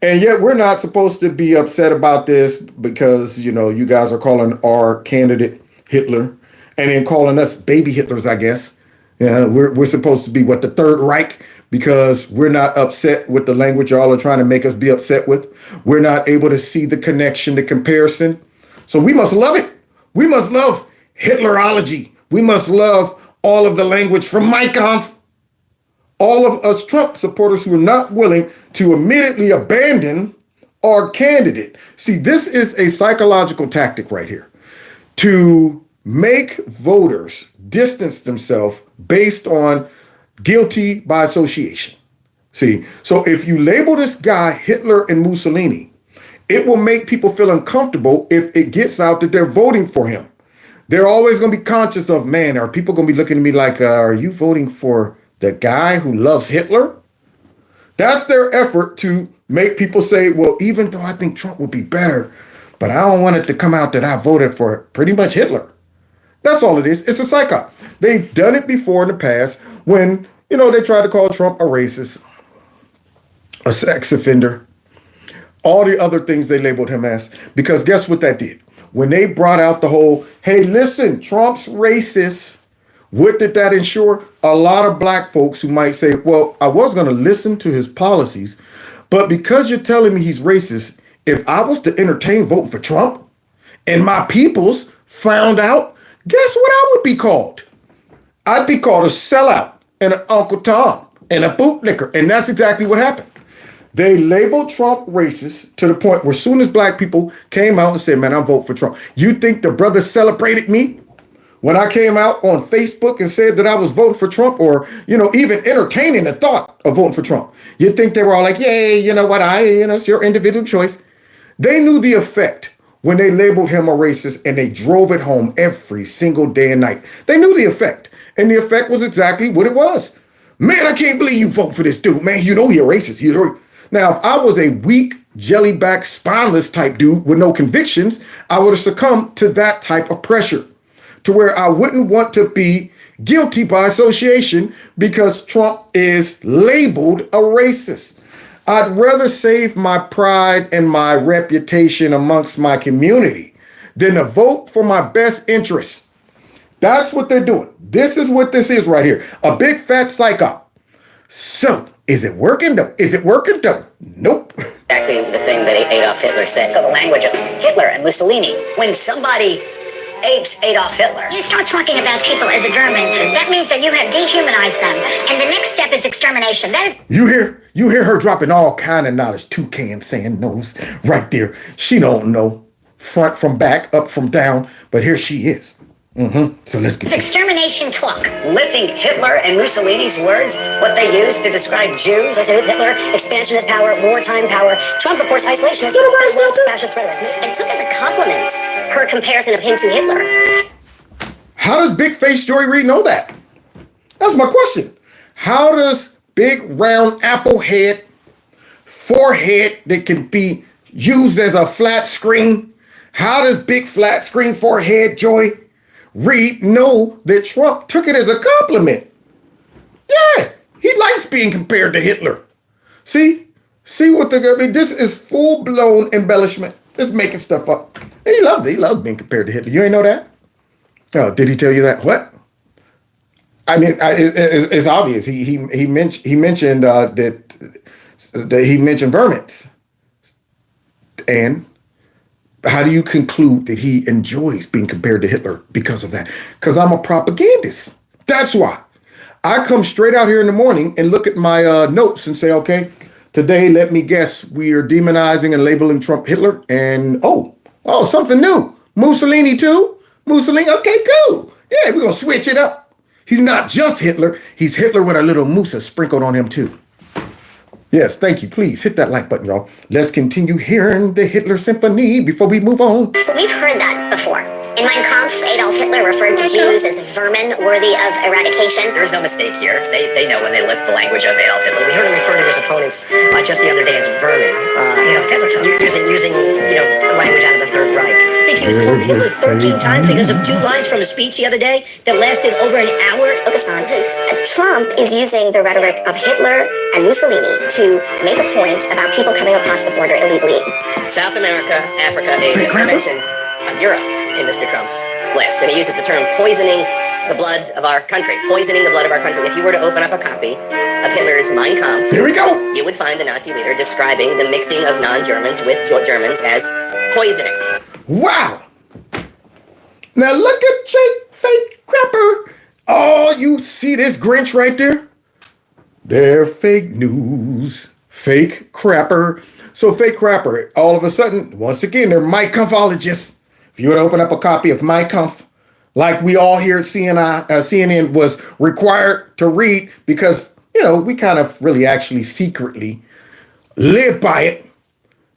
And yet we're not supposed to be upset about this because, you guys are calling our candidate Hitler and then calling us baby Hitlers, I guess. We're supposed to be, the Third Reich, because we're not upset with the language y'all are trying to make us be upset with. We're not able to see the connection, the comparison. So we must love it. We must love Hitlerology. We must love all of the language from Mein Kampf. All of us Trump supporters who are not willing to immediately abandon our candidate. See, this is a psychological tactic right here to make voters distance themselves based on guilty by association. See, so if you label this guy Hitler and Mussolini, it will make people feel uncomfortable if it gets out that they're voting for him. They're always going to be conscious of, man, are people going to be looking at me like, are you voting for the guy who loves Hitler? That's their effort to make people say, well, even though I think Trump would be better, but I don't want it to come out that I voted for pretty much Hitler. That's all it is. It's a psyop. They've done it before in the past when, they tried to call Trump a racist, a sex offender, all the other things they labeled him as. Because guess what that did? When they brought out the whole, hey, listen, Trump's racist, what did that ensure? A lot of black folks who might say, well, I was going to listen to his policies, but because you're telling me he's racist, if I was to entertain voting for Trump and my peoples found out, guess what I would be called? I'd be called a sellout and an Uncle Tom and a bootlicker. And that's exactly what happened. They labeled Trump racist to the point where as soon as black people came out and said, man, I'm voting for Trump. You think the brothers celebrated me when I came out on Facebook and said that I was voting for Trump, or, even entertaining the thought of voting for Trump? You think they were all like, yay, you know what, it's your individual choice. They knew the effect when they labeled him a racist and they drove it home every single day and night. They knew the effect. And the effect was exactly what it was. Man, I can't believe you vote for this dude, man. You're racist. Now, if I was a weak, jellyback, spineless type dude with no convictions, I would have succumbed to that type of pressure, to where I wouldn't want to be guilty by association because Trump is labeled a racist. I'd rather save my pride and my reputation amongst my community than to vote for my best interests. That's what they're doing. This is what this is right here. A big fat psyop. So, is it working though? Nope. Exactly the thing that Adolf Hitler said. The language of Hitler and Mussolini. When somebody apes Adolf Hitler. You start talking about people as a vermin, that means that you have dehumanized them. And the next step is extermination. That is... You hear her dropping all kind of knowledge. Toucan saying nose right there. She don't know front from back, up from down, but here she is. So let's get extermination talk. Lifting Hitler and Mussolini's words, what they used to describe Jews. Hitler, expansionist power, wartime power. Trump, of course, isolationist, fascist rhetoric. And took as a compliment her comparison of him to Hitler. How does Big Face Joy Reid know that? That's my question. How does big round apple head, forehead that can be used as a flat screen? How does big flat screen forehead Joy Reid know that Trump took it as a compliment? Yeah, he likes being compared to Hitler. See what this is full-blown embellishment. Just making stuff up. And he loves it. He loves being compared to Hitler. You ain't know that? Oh, did he tell you that? What? I mean, it's obvious. He mentioned that he mentioned vermins. And how do you conclude that he enjoys being compared to Hitler because of that? Because I'm a propagandist. That's why. I come straight out here in the morning and look at my notes and say, okay, today, let me guess, we are demonizing and labeling Trump Hitler. And, oh, something new. Mussolini too? Mussolini? Okay, cool. Yeah, we're going to switch it up. He's not just Hitler. He's Hitler with a little Musa sprinkled on him too. Yes, thank you. Please hit that like button, y'all. Let's continue hearing the Hitler Symphony before we move on. So we've heard that before. In Mein Kampf, Adolf Hitler referred to Jews as vermin worthy of eradication. There is no mistake here. They know when they lift the language of Adolf Hitler. We heard him refer to his opponents just the other day as vermin. Adolf Hitler using the language out of the Third Reich. I think he was called Hitler 13 times because of 2 lines from a speech the other day that lasted over an hour. Focus on. Trump is using the rhetoric of Hitler and Mussolini to make a point about people coming across the border illegally. South America, Africa, Asia, mention of Europe in Mr. Trump's list. And he uses the term poisoning the blood of our country. Poisoning the blood of our country. If you were to open up a copy of Hitler's Mein Kampf, here we go, you would find the Nazi leader describing the mixing of non-Germans with Germans as poisoning. Wow. Now look at Jake Fake Crapper. Oh, you see this Grinch right there? They're fake news. Fake Crapper. So Fake Crapper, all of a sudden, once again, they're Mein Kampfologists. If you would open up a copy of Mein Kampf, like we all here at CNN was required to read because, we kind of really actually secretly live by it.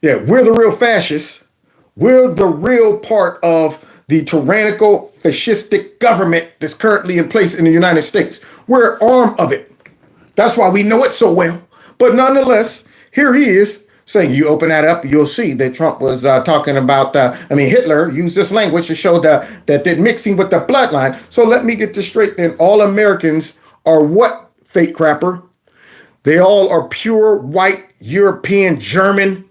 Yeah, we're the real fascists. We're the real part of the tyrannical, fascistic government that's currently in place in the United States. We're an arm of it. That's why we know it so well. But nonetheless, here he is saying, you open that up, you'll see that Trump was talking about, Hitler used this language to show that they're mixing with the bloodline. So let me get this straight then. All Americans are what, fake crapper? They all are pure white, European, German.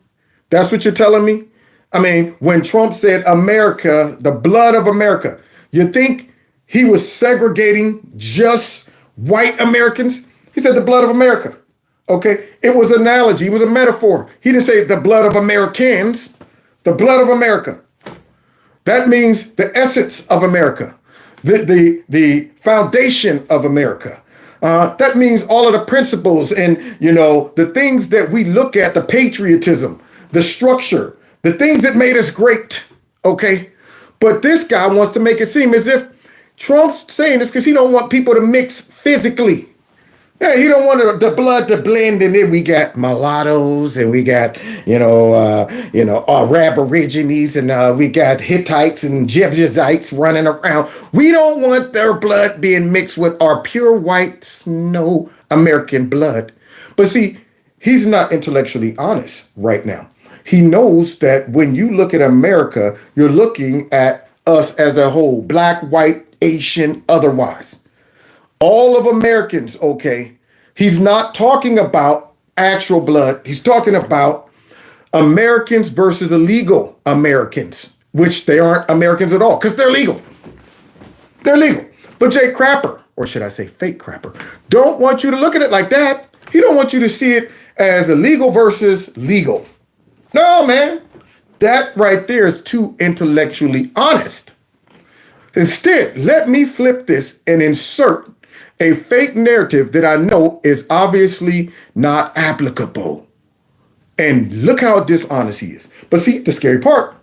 That's what you're telling me? I mean, when Trump said America, the blood of America, you think he was segregating just white Americans? He said the blood of America. Okay, it was an analogy. It was a metaphor. He didn't say the blood of Americans, the blood of America. That means the essence of America, the foundation of America. That means all of the principles and, the things that we look at, the patriotism, the structure, the things that made us great. Okay, but this guy wants to make it seem as if Trump's saying this because he don't want people to mix physically. Yeah, he don't want the blood to blend, and then we got mulattoes, and we got Arab Aborigines, and we got Hittites and Jebusites running around. We don't want their blood being mixed with our pure white snow American blood. But see, he's not intellectually honest right now. He knows that when you look at America, you're looking at us as a whole, black, white, Asian, otherwise. All of Americans, okay? He's not talking about actual blood. He's talking about Americans versus illegal Americans, which they aren't Americans at all because they're legal. They're legal. But Jay Crapper, or should I say fake Crapper, don't want you to look at it like that. He don't want you to see it as illegal versus legal. No, man. That right there is too intellectually honest. Instead, let me flip this and insert a fake narrative that I know is obviously not applicable. And look how dishonest he is. But see, the scary part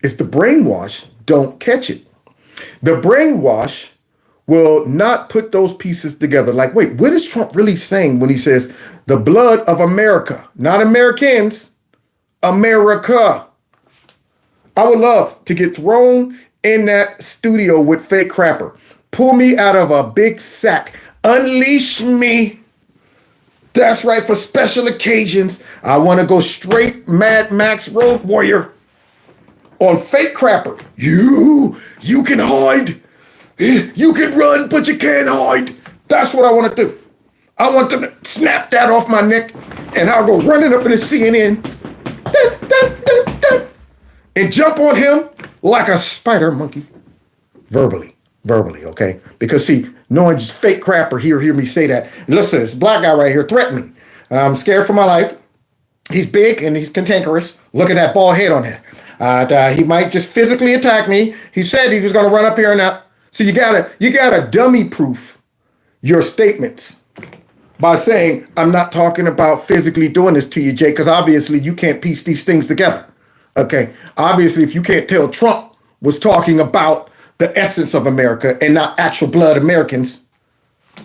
is the brainwash don't catch it. The brainwash will not put those pieces together. Like, wait, what is Trump really saying when he says the blood of America? Not Americans, America. I would love to get thrown in that studio with fake Crapper. Pull me out of a big sack. Unleash me. That's right, for special occasions. I want to go straight Mad Max Road Warrior on fake Crapper. You can hide. You can run, but you can't hide. That's what I want to do. I want them to snap that off my neck, and I'll go running up in the CNN and jump on him like a spider monkey. Verbally, okay? Because see, knowing just fake Crapper hear me say that. And listen, this black guy right here threatened me. I'm scared for my life. He's big and he's cantankerous. Look at that bald head on him. He might just physically attack me. He said he was going to run up here and out. So you gotta dummy proof your statements by saying, I'm not talking about physically doing this to you, Jay, because obviously you can't piece these things together. Okay? Obviously, if you can't tell Trump was talking about the essence of America and not actual blood Americans,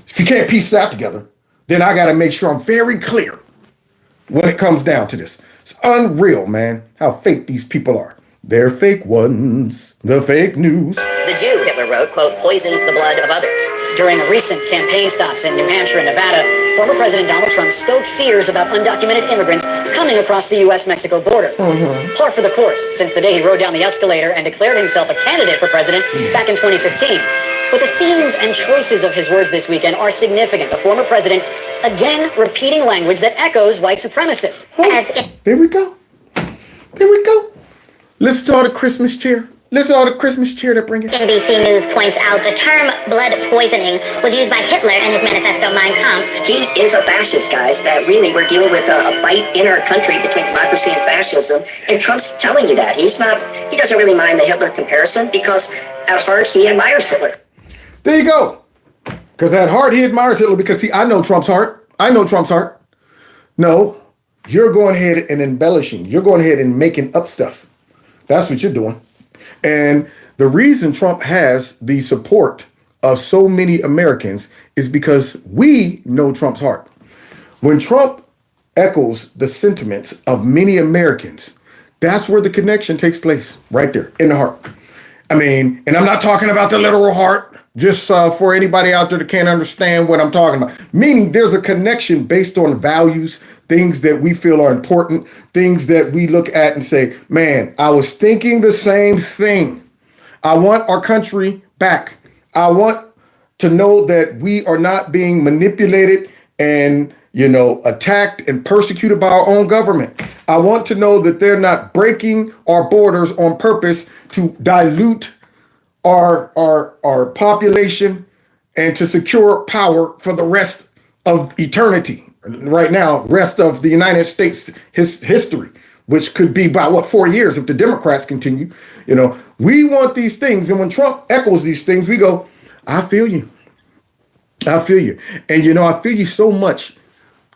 if you can't piece that together, then I got to make sure I'm very clear when it comes down to this. It's unreal, man, how fake these people are. They're fake ones, the fake news. The Jew, Hitler wrote, quote, poisons the blood of others. During recent campaign stops in New Hampshire and Nevada, former President Donald Trump stoked fears about undocumented immigrants coming across the U.S.-Mexico border. Par for the course since the day he rode down the escalator and declared himself a candidate for president back in 2015. But the themes and choices of his words this weekend are significant. The former president, again, repeating language that echoes white supremacists. There we go. There we go. Listen to all the Christmas cheer. Listen to all the Christmas cheer they bring it. NBC News points out the term blood poisoning was used by Hitler in his manifesto Mein Kampf. He is a fascist, guys, that really we're dealing with a fight in our country between democracy and fascism. And Trump's telling you that. He doesn't really mind the Hitler comparison because at heart he admires Hitler. There you go. Because at heart he admires Hitler because, see, I know Trump's heart. I know Trump's heart. No, you're going ahead and embellishing. You're going ahead and making up stuff. That's what you're doing. And the reason Trump has the support of so many Americans is because we know Trump's heart. When Trump echoes the sentiments of many Americans, that's where the connection takes place, right there in the heart. I mean, and I'm not talking about the literal heart, Just for anybody out there that can't understand what I'm talking about. Meaning there's a connection based on values, things that we feel are important, things that we look at and say, man, I was thinking the same thing. I want our country back. I want to know that we are not being manipulated and, attacked and persecuted by our own government. I want to know that they're not breaking our borders on purpose to dilute our population and to secure power for the rest of eternity. Right now, rest of the United States history, which could be by 4 years if the Democrats continue. We want these things. And when Trump echoes these things, we go, I feel you. I feel you. And, I feel you so much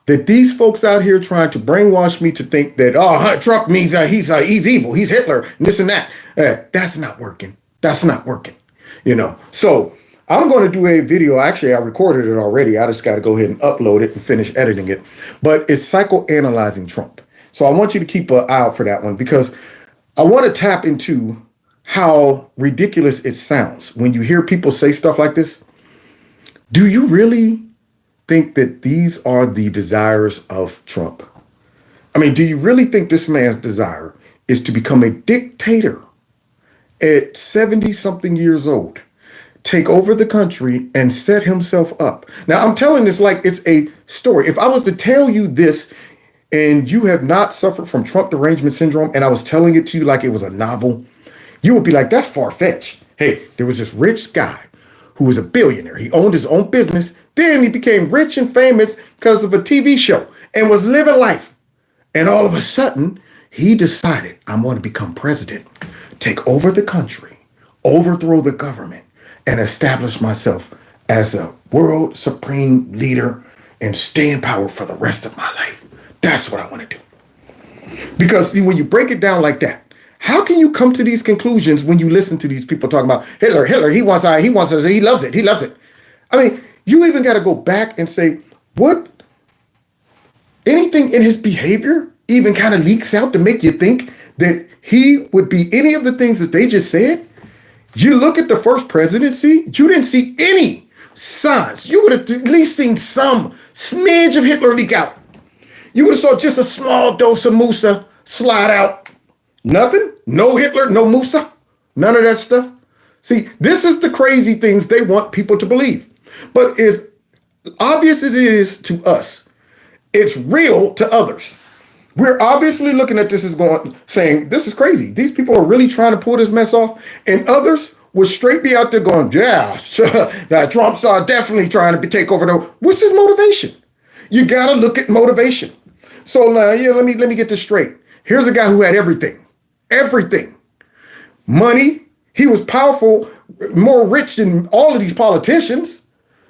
that these folks out here trying to brainwash me to think that, Trump means he's evil. He's Hitler and this and that. That's not working. That's not working. So I'm going to do a video. Actually, I recorded it already. I just got to go ahead and upload it and finish editing it. But it's psychoanalyzing Trump. So I want you to keep an eye out for that one, because I want to tap into how ridiculous it sounds when you hear people say stuff like this. Do you really think that these are the desires of Trump? I mean, do you really think this man's desire is to become a dictator at 70-something years old, take over the country and set himself up? Now, I'm telling this like it's a story. If I was to tell you this and you have not suffered from Trump derangement syndrome, and I was telling it to you like it was a novel, you would be like, that's far-fetched. Hey, there was this rich guy who was a billionaire. He owned his own business. Then he became rich and famous because of a TV show and was living life. And all of a sudden, he decided, I'm going to become president, take over the country, overthrow the government, and establish myself as a world supreme leader and stay in power for the rest of my life. That's what I want to do. Because see, when you break it down like that, how can you come to these conclusions when you listen to these people talking about Hitler, he wants us, he loves it. I mean, you even got to go back and say, what? Anything in his behavior even kind of leaks out to make you think that he would be any of the things that they just said? You look at the first presidency, you didn't see any signs. You would have at least seen some smidge of Hitler leak out. You would have saw just a small dose of Musa slide out. Nothing, no Hitler, no Musa, none of that stuff. See, this is the crazy things they want people to believe. But as obvious as it is to us, it's real to others. We're obviously looking at this as saying, this is crazy. These people are really trying to pull this mess off. And others would straight be out there going, yeah, Trump's definitely trying to take over. What's his motivation? You got to look at motivation. So let me get this straight. Here's a guy who had everything. Money. He was powerful, more rich than all of these politicians.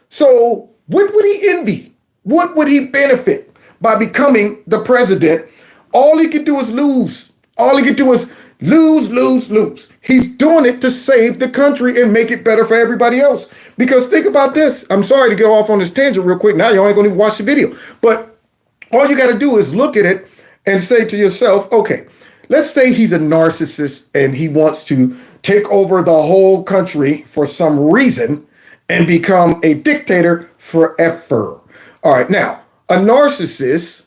So what would he envy? What would he benefit by becoming the president? All he could do is lose. All he could do is lose. He's doing it to save the country and make it better for everybody else. Because think about this. I'm sorry to go off on this tangent real quick. Now you ain't going to even watch the video. But all you got to do is look at it and say to yourself, okay, let's say he's a narcissist and he wants to take over the whole country for some reason and become a dictator forever. All right, now, a narcissist,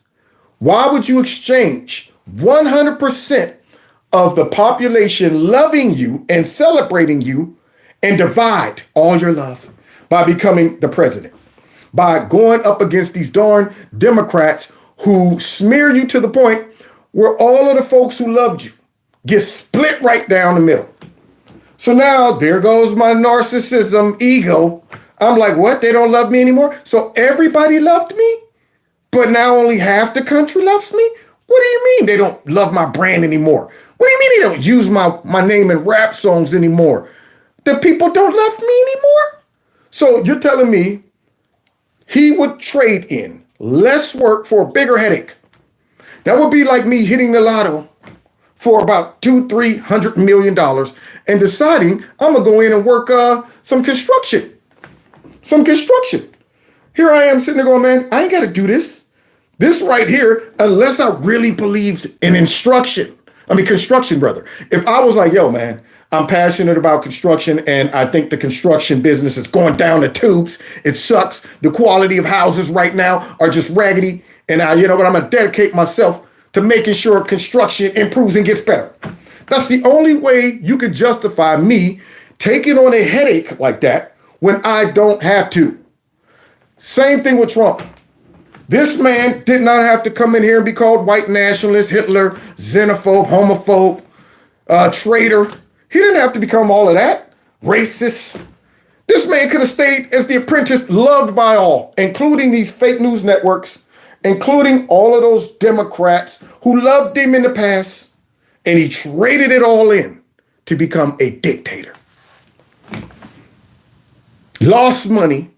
why would you exchange 100% of the population loving you and celebrating you and divide all your love by becoming the president? By going up against these darn Democrats who smear you to the point where all of the folks who loved you get split right down the middle. So now there goes my narcissism ego. I'm like, what? They don't love me anymore? So everybody loved me, but now only half the country loves me? What do you mean they don't love my brand anymore? What do you mean they don't use my name in rap songs anymore? The people don't love me anymore? So you're telling me he would trade in less work for a bigger headache? That would be like me hitting the lotto for about $200-300 million and deciding I'm gonna go in and work some construction. Here I am sitting there going, man, I ain't gotta do this right here unless I really believed in construction, brother. If I was like, yo, man, I'm passionate about construction, and I think the construction business is going down the tubes. It sucks. The quality of houses right now are just raggedy. And you know what? I'm going to dedicate myself to making sure construction improves and gets better. That's the only way you could justify me taking on a headache like that when I don't have to. Same thing with Trump. This man did not have to come in here and be called white nationalist, Hitler, xenophobe, homophobe, traitor. He didn't have to become all of that. Racist. This man could have stayed as the apprentice, loved by all, including these fake news networks, including all of those Democrats who loved him in the past, and he traded it all in to become a dictator. Lost money,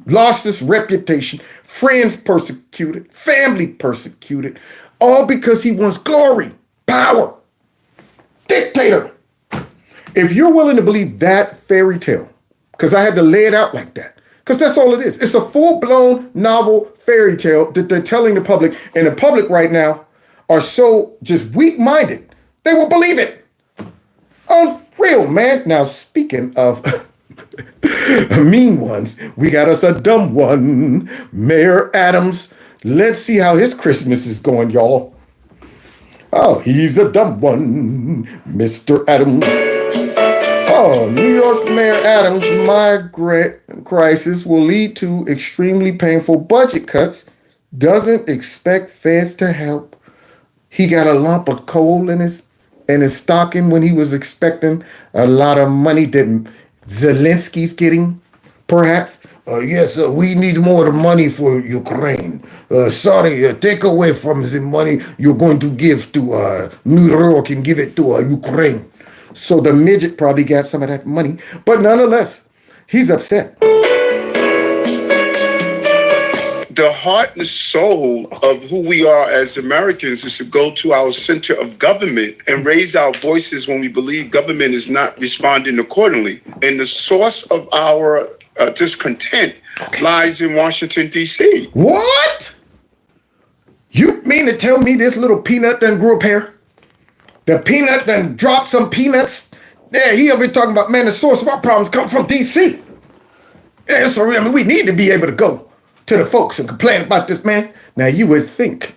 lost his reputation, friends persecuted, family persecuted, all because he wants glory, power, dictator. If you're willing to believe that fairy tale, because I had to lay it out like that, because that's all it is. It's a full-blown novel fairy tale that they're telling the public, and the public right now are so just weak-minded, they will believe it. Unreal, man. Now, speaking of mean ones, we got us a dumb one. Mayor Adams. Let's see how his Christmas is going, y'all. Oh, he's a dumb one, Mr. Adams. Oh, New York Mayor Adams' migrant crisis will lead to extremely painful budget cuts. Doesn't expect feds to help. He got a lump of coal in his stocking when he was expecting a lot of money. Didn't Zelensky's getting, perhaps? Yes, we need more money for Ukraine. Sorry, take away from the money you're going to give to New York and give it to Ukraine. So the midget probably got some of that money. But nonetheless, he's upset. The heart and soul of who we are as Americans is to go to our center of government and raise our voices when we believe government is not responding accordingly. And the source of our discontent lies in Washington, D.C. What? You mean to tell me this little peanut done grew up here? The peanut done dropped some peanuts? Yeah, he over here talking about, man, the source of our problems come from D.C. Yeah, so I mean, we need to be able to go to the folks and complain about this, man. Now, you would think,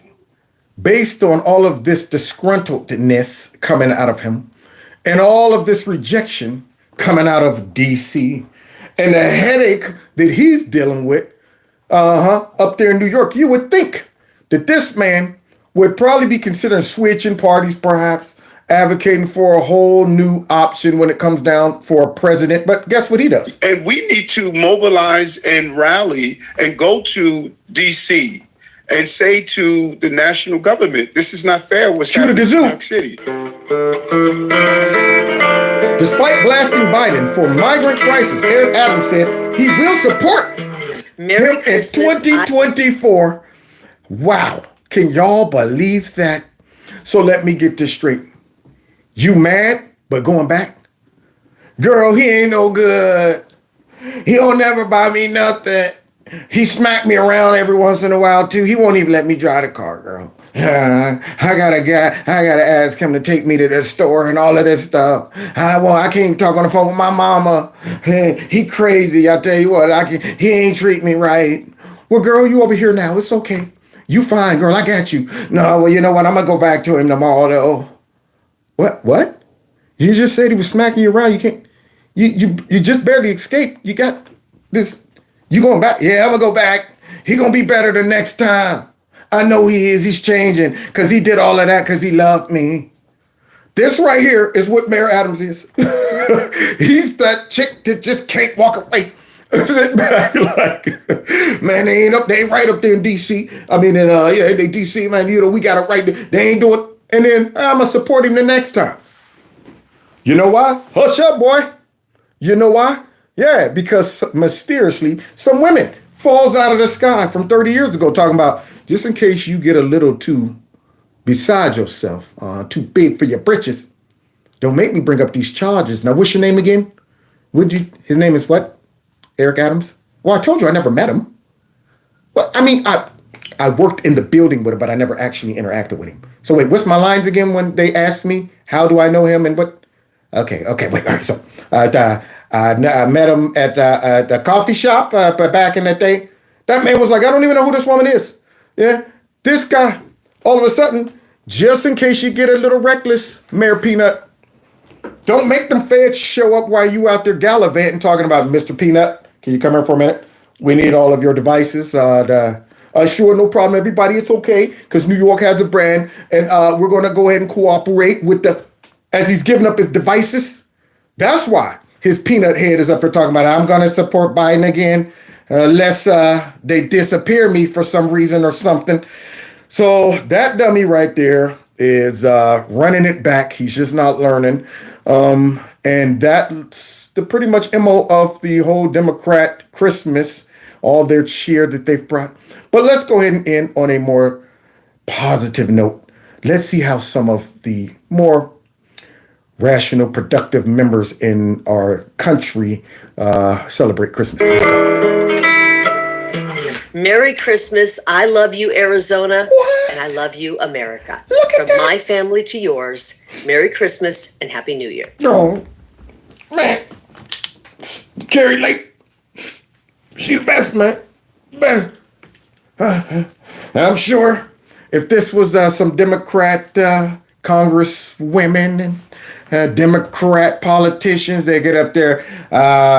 based on all of this disgruntledness coming out of him, and all of this rejection coming out of D.C., and the headache that he's dealing with up there in New York, you would think that this man would probably be considering switching parties, perhaps, advocating for a whole new option when it comes down for a president. But guess what he does? And we need to mobilize and rally and go to D.C. and say to the national government, this is not fair what's happening in New York City. Despite blasting Biden for migrant crisis, Eric Adams said he will support him in 2024. Wow. Can y'all believe that? So let me get this straight. You mad, but going back? Girl, he ain't no good. He don't never buy me nothing. He smacked me around every once in a while, too. He won't even let me drive the car, girl. I gotta ask him to take me to the store and all of this stuff. I can't talk on the phone with my mama. He crazy, I tell you what. He ain't treat me right. Well, girl, you over here now. It's okay. You fine, girl. I got you. No, well, you know what? I'm gonna go back to him tomorrow, though. What? You just said he was smacking you around. You can't. You just barely escaped. You got this. You going back? Yeah, I'm gonna go back. He gonna be better the next time. I know he is. He's changing because he did all of that because he loved me. This right here is what Mayor Adams is. He's that chick that just can't walk away. Sit back like, man, they ain't right up there in D.C. I mean, they D.C., man, you know, we got it right there. They ain't doing it. And then I'm going to support him the next time. You know why? Hush up, boy. You know why? Yeah, because mysteriously, some women falls out of the sky from 30 years ago talking about, just in case you get a little too beside yourself, too big for your britches, don't make me bring up these charges. Now, what's your name again? His name is what? Eric Adams? Well, I told you I never met him. Well, I mean, I worked in the building with him, but I never actually interacted with him. So wait, what's my lines again when they asked me, how do I know him and what? Okay, wait, all right. So I met him at the coffee shop back in that day. That man was like, I don't even know who this woman is. Yeah, this guy, all of a sudden, just in case you get a little reckless, Mayor Peanut, don't make them feds show up while you out there gallivanting talking about Mr. Peanut. Can you come here for a minute? We need all of your devices. Sure, no problem, everybody. It's okay because New York has a brand, and we're going to go ahead and cooperate with as he's giving up his devices. That's why his peanut head is up there talking about, I'm going to support Biden again, unless they disappear me for some reason or something. So that dummy right there is running it back. He's just not learning. And that's the pretty much MO of the whole Democrat Christmas, all their cheer that they've brought. But let's go ahead and end on a more positive note. Let's see how some of the more rational, productive members in our country celebrate Christmas. Merry Christmas. I love you, Arizona. What? And I love you, America. From my family to yours, Merry Christmas and Happy New Year. Oh, man. Carrie Lake. She the best, man. Man. I'm sure if this was some Democrat congresswomen and Democrat politicians, they get up there,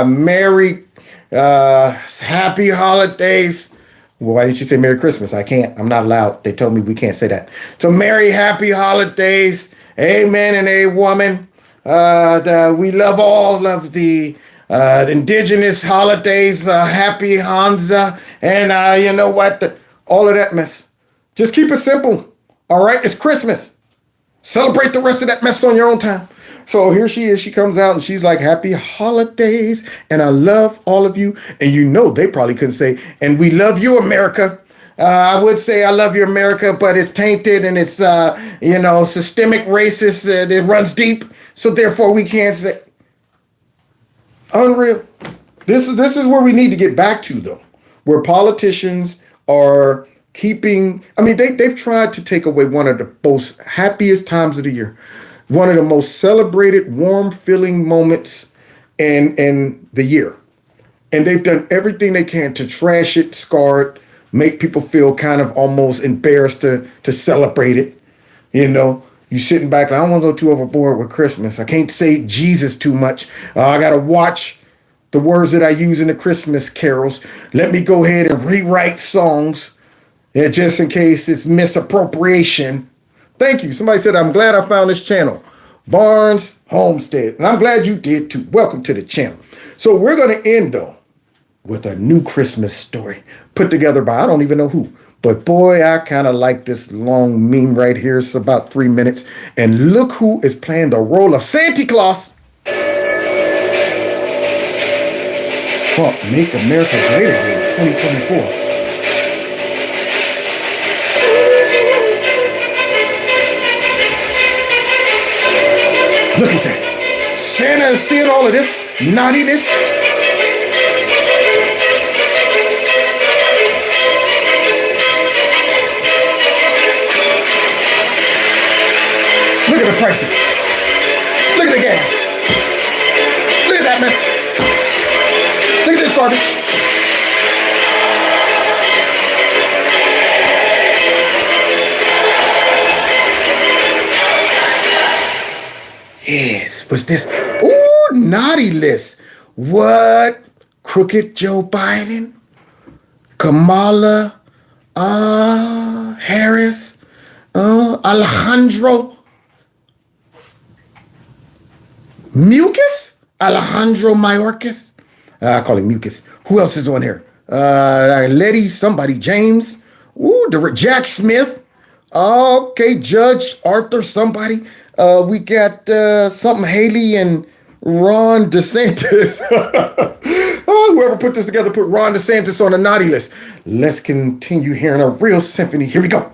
Merry, Happy Holidays. Well, why didn't you say Merry Christmas? I can't. I'm not allowed. They told me we can't say that. So Merry, Happy Holidays. Amen and a woman. We love all of the indigenous holidays. Happy Hanukkah. And you know what? All of that mess. Just keep it simple. All right? It's Christmas. Celebrate the rest of that mess on your own time. So here she is. She comes out and she's like, Happy Holidays. And I love all of you. And you know, they probably couldn't say, and we love you, America. I would say I love you, America, but it's tainted and it's, systemic racist. It runs deep. So therefore we can't say. Unreal. This is where we need to get back to, though, where politicians are keeping. I mean, they've tried to take away one of the most happiest times of the year. One of the most celebrated, warm-feeling moments in the year. And they've done everything they can to trash it, scar it, make people feel kind of almost embarrassed to celebrate it. You know, you sitting back, like, I don't want to go too overboard with Christmas. I can't say Jesus too much. I got to watch the words that I use in the Christmas carols. Let me go ahead and rewrite songs just in case it's misappropriation. Thank you. Somebody said, I'm glad I found this channel. Barnes Homestead. And I'm glad you did too. Welcome to the channel. So we're going to end, though, with a new Christmas story put together by I don't even know who. But boy, I kind of like this long meme right here. It's about 3 minutes. And look who is playing the role of Santa Claus. Trump, make America great again, 2024. Look at that. Santa is seeing all of this naughtiness. Look at the prices. Look at the gas. Look at that mess. Look at this garbage. Yes, was this, naughty list. What? Crooked Joe Biden? Kamala Harris? Alejandro Mucus? Alejandro Mayorkas? I call him Mucus. Who else is on here? Letty, somebody, James. Jack Smith. Okay, Judge Arthur, somebody. We got something Haley and Ron DeSantis. Whoever put this together put Ron DeSantis on a naughty list. Let's continue hearing a real symphony. Here we go.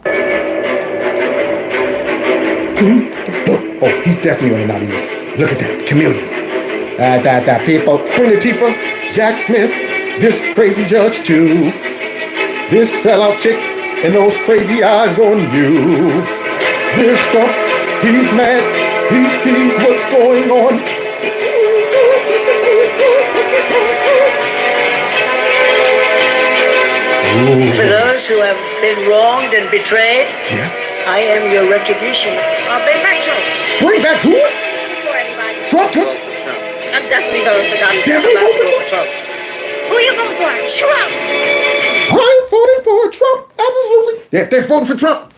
Oh, he's definitely on a naughty list. Look at that, chameleon. That people, Queen Latifah, Jack Smith, this crazy judge too. This sellout chick and those crazy eyes on you. This Trump, he's mad. He sees what's going on. For those who have been wronged and betrayed, I am your retribution. Bring back Trump. Bring back who? Trump. I'm definitely voting for Donald Trump. Definitely voting for Trump. Who you voting for? Trump. I'm voting for Trump. Absolutely. Yeah, they're voting for Trump.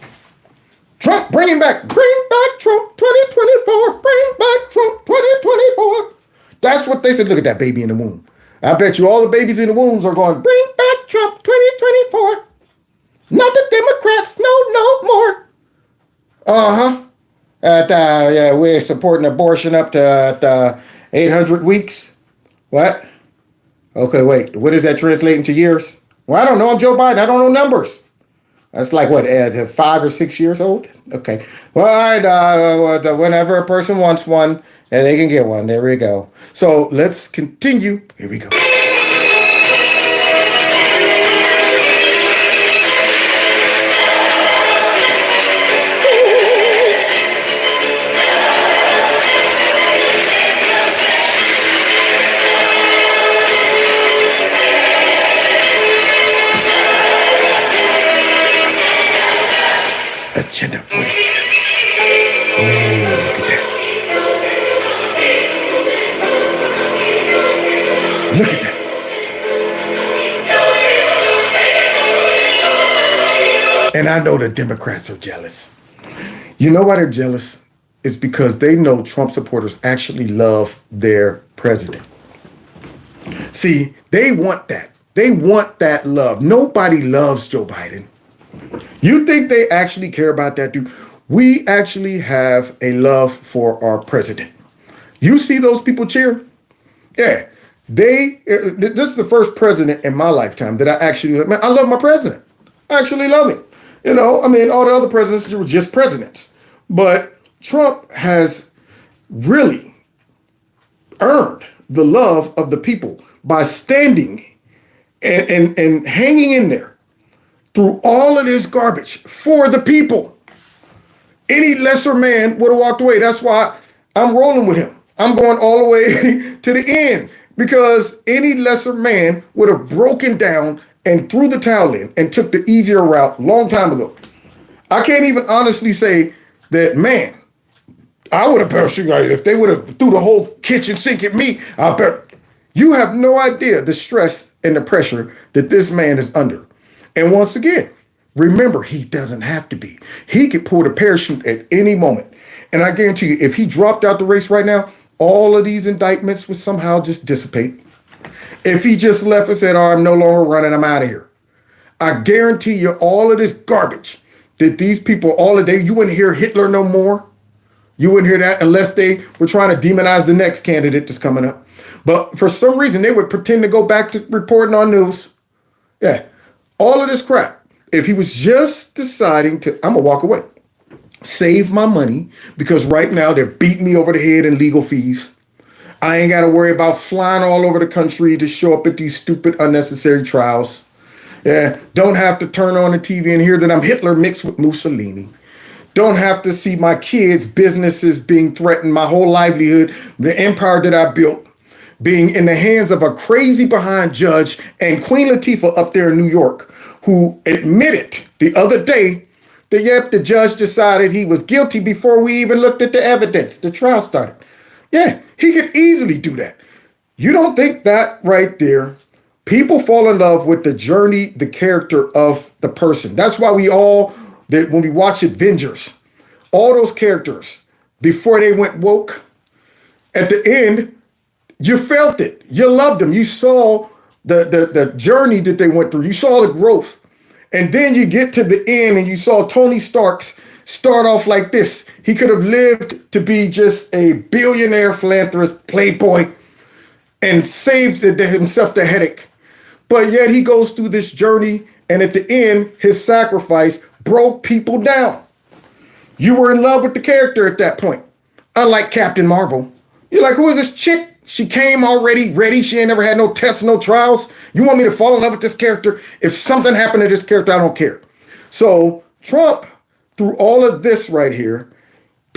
Trump, bring him back. Bring back Trump 2024. Bring back Trump 2024. That's what they said. Look at that baby in the womb. I bet you all the babies in the wombs are going, bring back Trump 2024. Not the Democrats, no more. Yeah, we're supporting abortion up to 800 weeks. What? Okay, wait. What does that translate into years? Well, I don't know. I'm Joe Biden. I don't know numbers. That's like what, 5 or 6 years old? Okay. Well, all right. Whenever a person wants one, and they can get one. There we go. So let's continue. Here we go. Agenda voice. Oh, look at that. Look at that. And I know the Democrats are jealous. You know why they're jealous? It's because they know Trump supporters actually love their president. See, they want that. They want that love. Nobody loves Joe Biden. You think they actually care about that dude? We actually have a love for our president. You see those people cheer? Yeah. This is the first president in my lifetime that I actually, man, I love my president. I actually love him. You know, I mean, all the other presidents were just presidents. But Trump has really earned the love of the people by standing and hanging in there through all of this garbage for the people. Any lesser man would have walked away. That's why I'm rolling with him. I'm going all the way to the end because any lesser man would have broken down and threw the towel in and took the easier route long time ago. I can't even honestly say that, man, I would have parachuted if they would have threw the whole kitchen sink at me. You have no idea the stress and the pressure that this man is under. And once again, remember, he doesn't have to be. He could pull the parachute at any moment. And I guarantee you, if he dropped out the race right now, all of these indictments would somehow just dissipate. If he just left and said, oh, I'm no longer running, I'm out of here. I guarantee you all of this garbage that these people, all of day, you wouldn't hear Hitler no more. You wouldn't hear that unless they were trying to demonize the next candidate that's coming up. But for some reason, they would pretend to go back to reporting on news. Yeah. All of this crap, if he was just deciding to, I'm going to walk away, save my money, because right now they're beating me over the head in legal fees. I ain't got to worry about flying all over the country to show up at these stupid, unnecessary trials. Yeah, don't have to turn on the TV and hear that I'm Hitler mixed with Mussolini. Don't have to see my kids' businesses being threatened, my whole livelihood, the empire that I built, being in the hands of a crazy behind judge and Queen Latifah up there in New York, who admitted the other day that, yep, the judge decided he was guilty before we even looked at the evidence. The trial started. Yeah, he could easily do that. You don't think that right there? People fall in love with the journey, the character of the person. That's why when we watch Avengers, all those characters, before they went woke, at the end, you felt it. You loved them. You saw the journey that they went through. You saw the growth. And then you get to the end and you saw Tony Stark's start off like this. He could have lived to be just a billionaire philanthropist, playboy, and saved himself the headache. But yet he goes through this journey, and at the end, his sacrifice broke people down. You were in love with the character at that point. Unlike Captain Marvel. You're like, who is this chick? She came already ready. She ain't never had no tests, no trials. You want me to fall in love with this character? If something happened to this character, I don't care. So Trump, through all of this right here,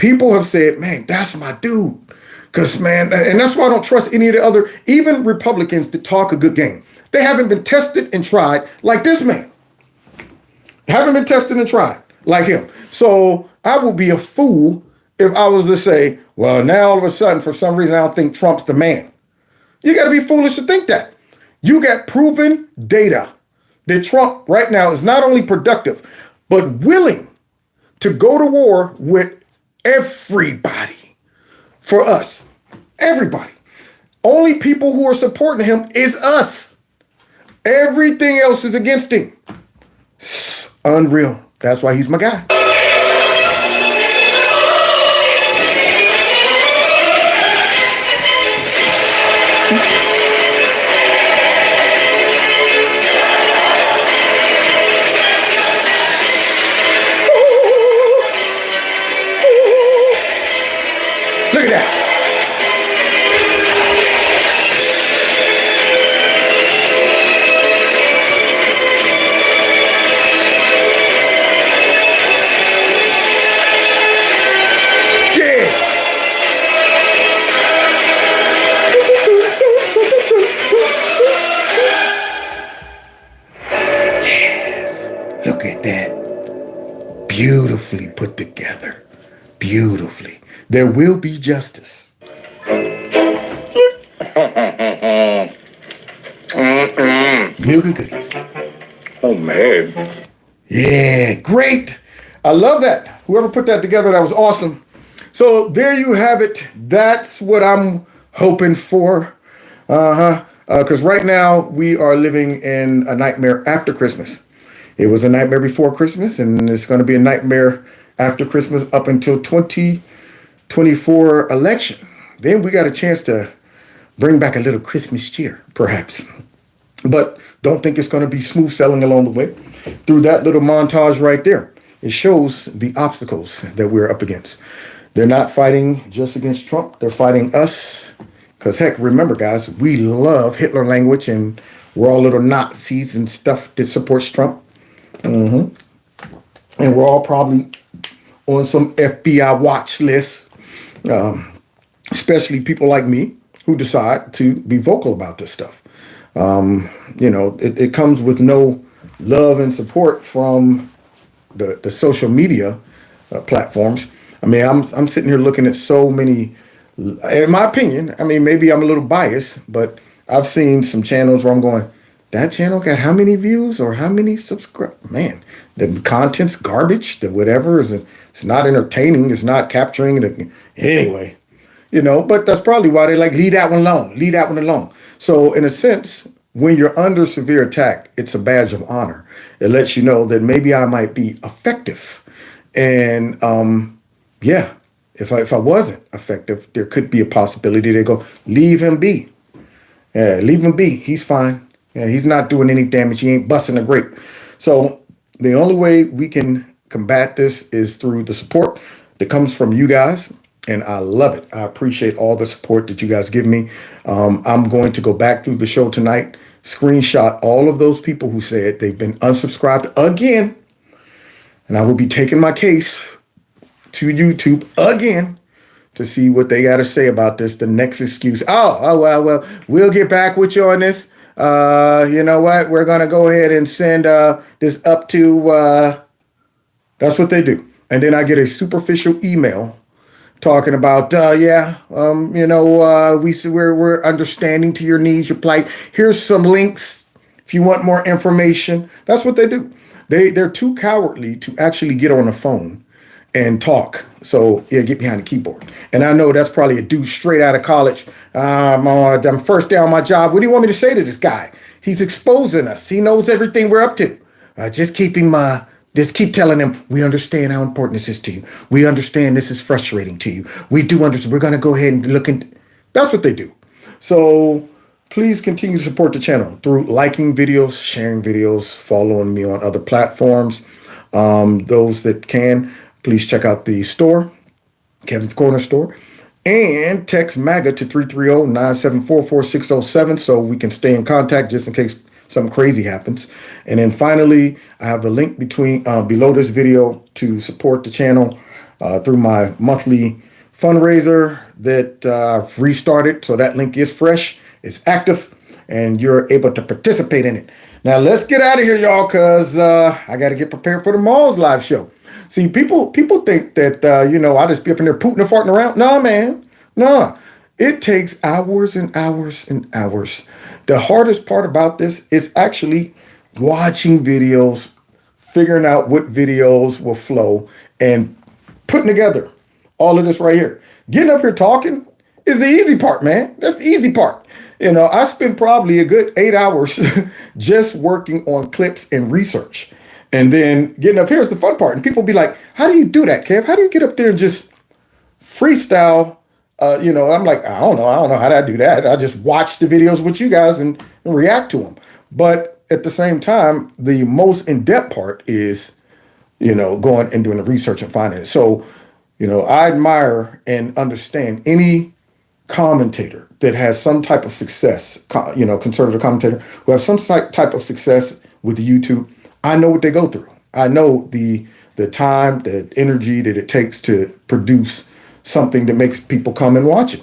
people have said, man, that's my dude. Because, man, and that's why I don't trust any of the other, even Republicans that talk a good game. They haven't been tested and tried like this man. Haven't been tested and tried like him. So I would be a fool if I was to say, well, now all of a sudden, for some reason, I don't think Trump's the man. You got to be foolish to think that. You got proven data that Trump right now is not only productive, but willing to go to war with everybody for us. Everybody. Only people who are supporting him is us. Everything else is against him. It's unreal. That's why he's my guy. Look at that. Yes. Look at that. Beautifully put together. Beautifully. There will be justice. Milk and cookies. Homemade. Yeah, great. I love that. Whoever put that together, that was awesome. So there you have it. That's what I'm hoping for. Because right now we are living in a nightmare after Christmas. It was a nightmare before Christmas, and it's going to be a nightmare after Christmas up until 2024 election. Then we got a chance to bring back a little Christmas cheer, perhaps. But don't think it's going to be smooth sailing along the way. Through that little montage right there, it shows the obstacles that we're up against. They're not fighting just against Trump. They're fighting us. Because, heck, remember, guys, we love Hitler language, and we're all little Nazis and stuff that supports Trump. And we're all probably on some FBI watch list, especially people like me who decide to be vocal about this stuff. It comes with no love and support from the social media platforms. I mean, I'm sitting here looking at so many, in my opinion, I mean, maybe I'm a little biased, but I've seen some channels where I'm going, that channel got how many views or how many subscribers? Man, the content's garbage, the whatever, it's not entertaining, it's not capturing it. Anyway, but that's probably why they like, leave that one alone, leave that one alone. So in a sense, when you're under severe attack, it's a badge of honor. It lets you know that maybe I might be effective. And if I wasn't effective, there could be a possibility they go, leave him be. Yeah, leave him be. He's fine. Yeah, he's not doing any damage. He ain't busting a grape. So the only way we can combat this is through the support that comes from you guys. And I love it. I appreciate all the support that you guys give me. I'm going to go back through the show tonight, screenshot all of those people who said they've been unsubscribed again. And I will be taking my case to YouTube again to see what they got to say about this. The next excuse. Well, we'll get back with you on this. You know what? We're going to go ahead and send this up to, that's what they do. And then I get a superficial email talking about, we're understanding to your needs, your plight. Here's some links if you want more information. That's what they do. They're too cowardly to actually get on the phone and talk. So yeah, get behind the keyboard. And I know that's probably a dude straight out of college. I'm first day on my job. What do you want me to say to this guy? He's exposing us. He knows everything we're up to. Just keep telling him, we understand how important this is to you. We understand this is frustrating to you. We do understand. We're going to go ahead and look into. That's what they do. So please continue to support the channel through liking videos, sharing videos, following me on other platforms. Those that can, please check out the store, Kevin's Corner Store, and text MAGA to 330-974-4607 so we can stay in contact just in case something crazy happens. And then finally, I have the link below this video to support the channel. through my monthly fundraiser that I've restarted. So that link is fresh, it's active, and you're able to participate in it. Now let's get out of here, y'all, because I got to get prepared for tomorrow's live show. See, people think that, I'll just be up in there pooting and farting around. Nah, man. Nah. It takes hours and hours and hours. The hardest part about this is actually watching videos, figuring out what videos will flow, and putting together all of this right here. Getting up here talking is the easy part, man. That's the easy part. I spend probably a good 8 hours just working on clips and research. And then getting up here is the fun part. And people be like, how do you do that, Kev? How do you get up there and just freestyle? I'm like, I don't know how to do that. I just watch the videos with you guys and react to them. But at the same time, the most in-depth part is, going and doing the research and finding it. So, I admire and understand any commentator that has some type of success, conservative commentator who have some type of success with YouTube. I know what they go through. I know the time, the energy that it takes to produce something that makes people come and watch it.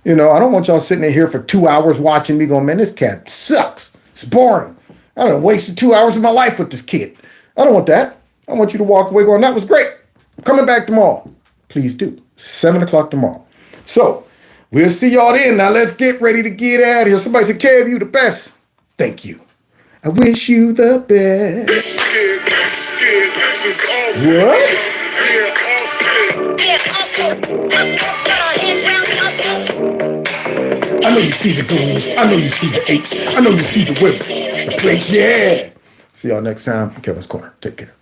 I don't want y'all sitting in here for 2 hours watching me going, man, this cat sucks. It's boring. I done wasted 2 hours of my life with this kid. I don't want that. I want you to walk away going, that was great. I'm coming back tomorrow. Please do. 7 o'clock tomorrow. So we'll see y'all then. Now let's get ready to get out of here. Somebody said, Kev, you the best. Thank you. I wish you the best. What? I know you see the goons. I know you see the apes. I know you see the whips. The place, yeah. See y'all next time. Kevin's Corner. Take care.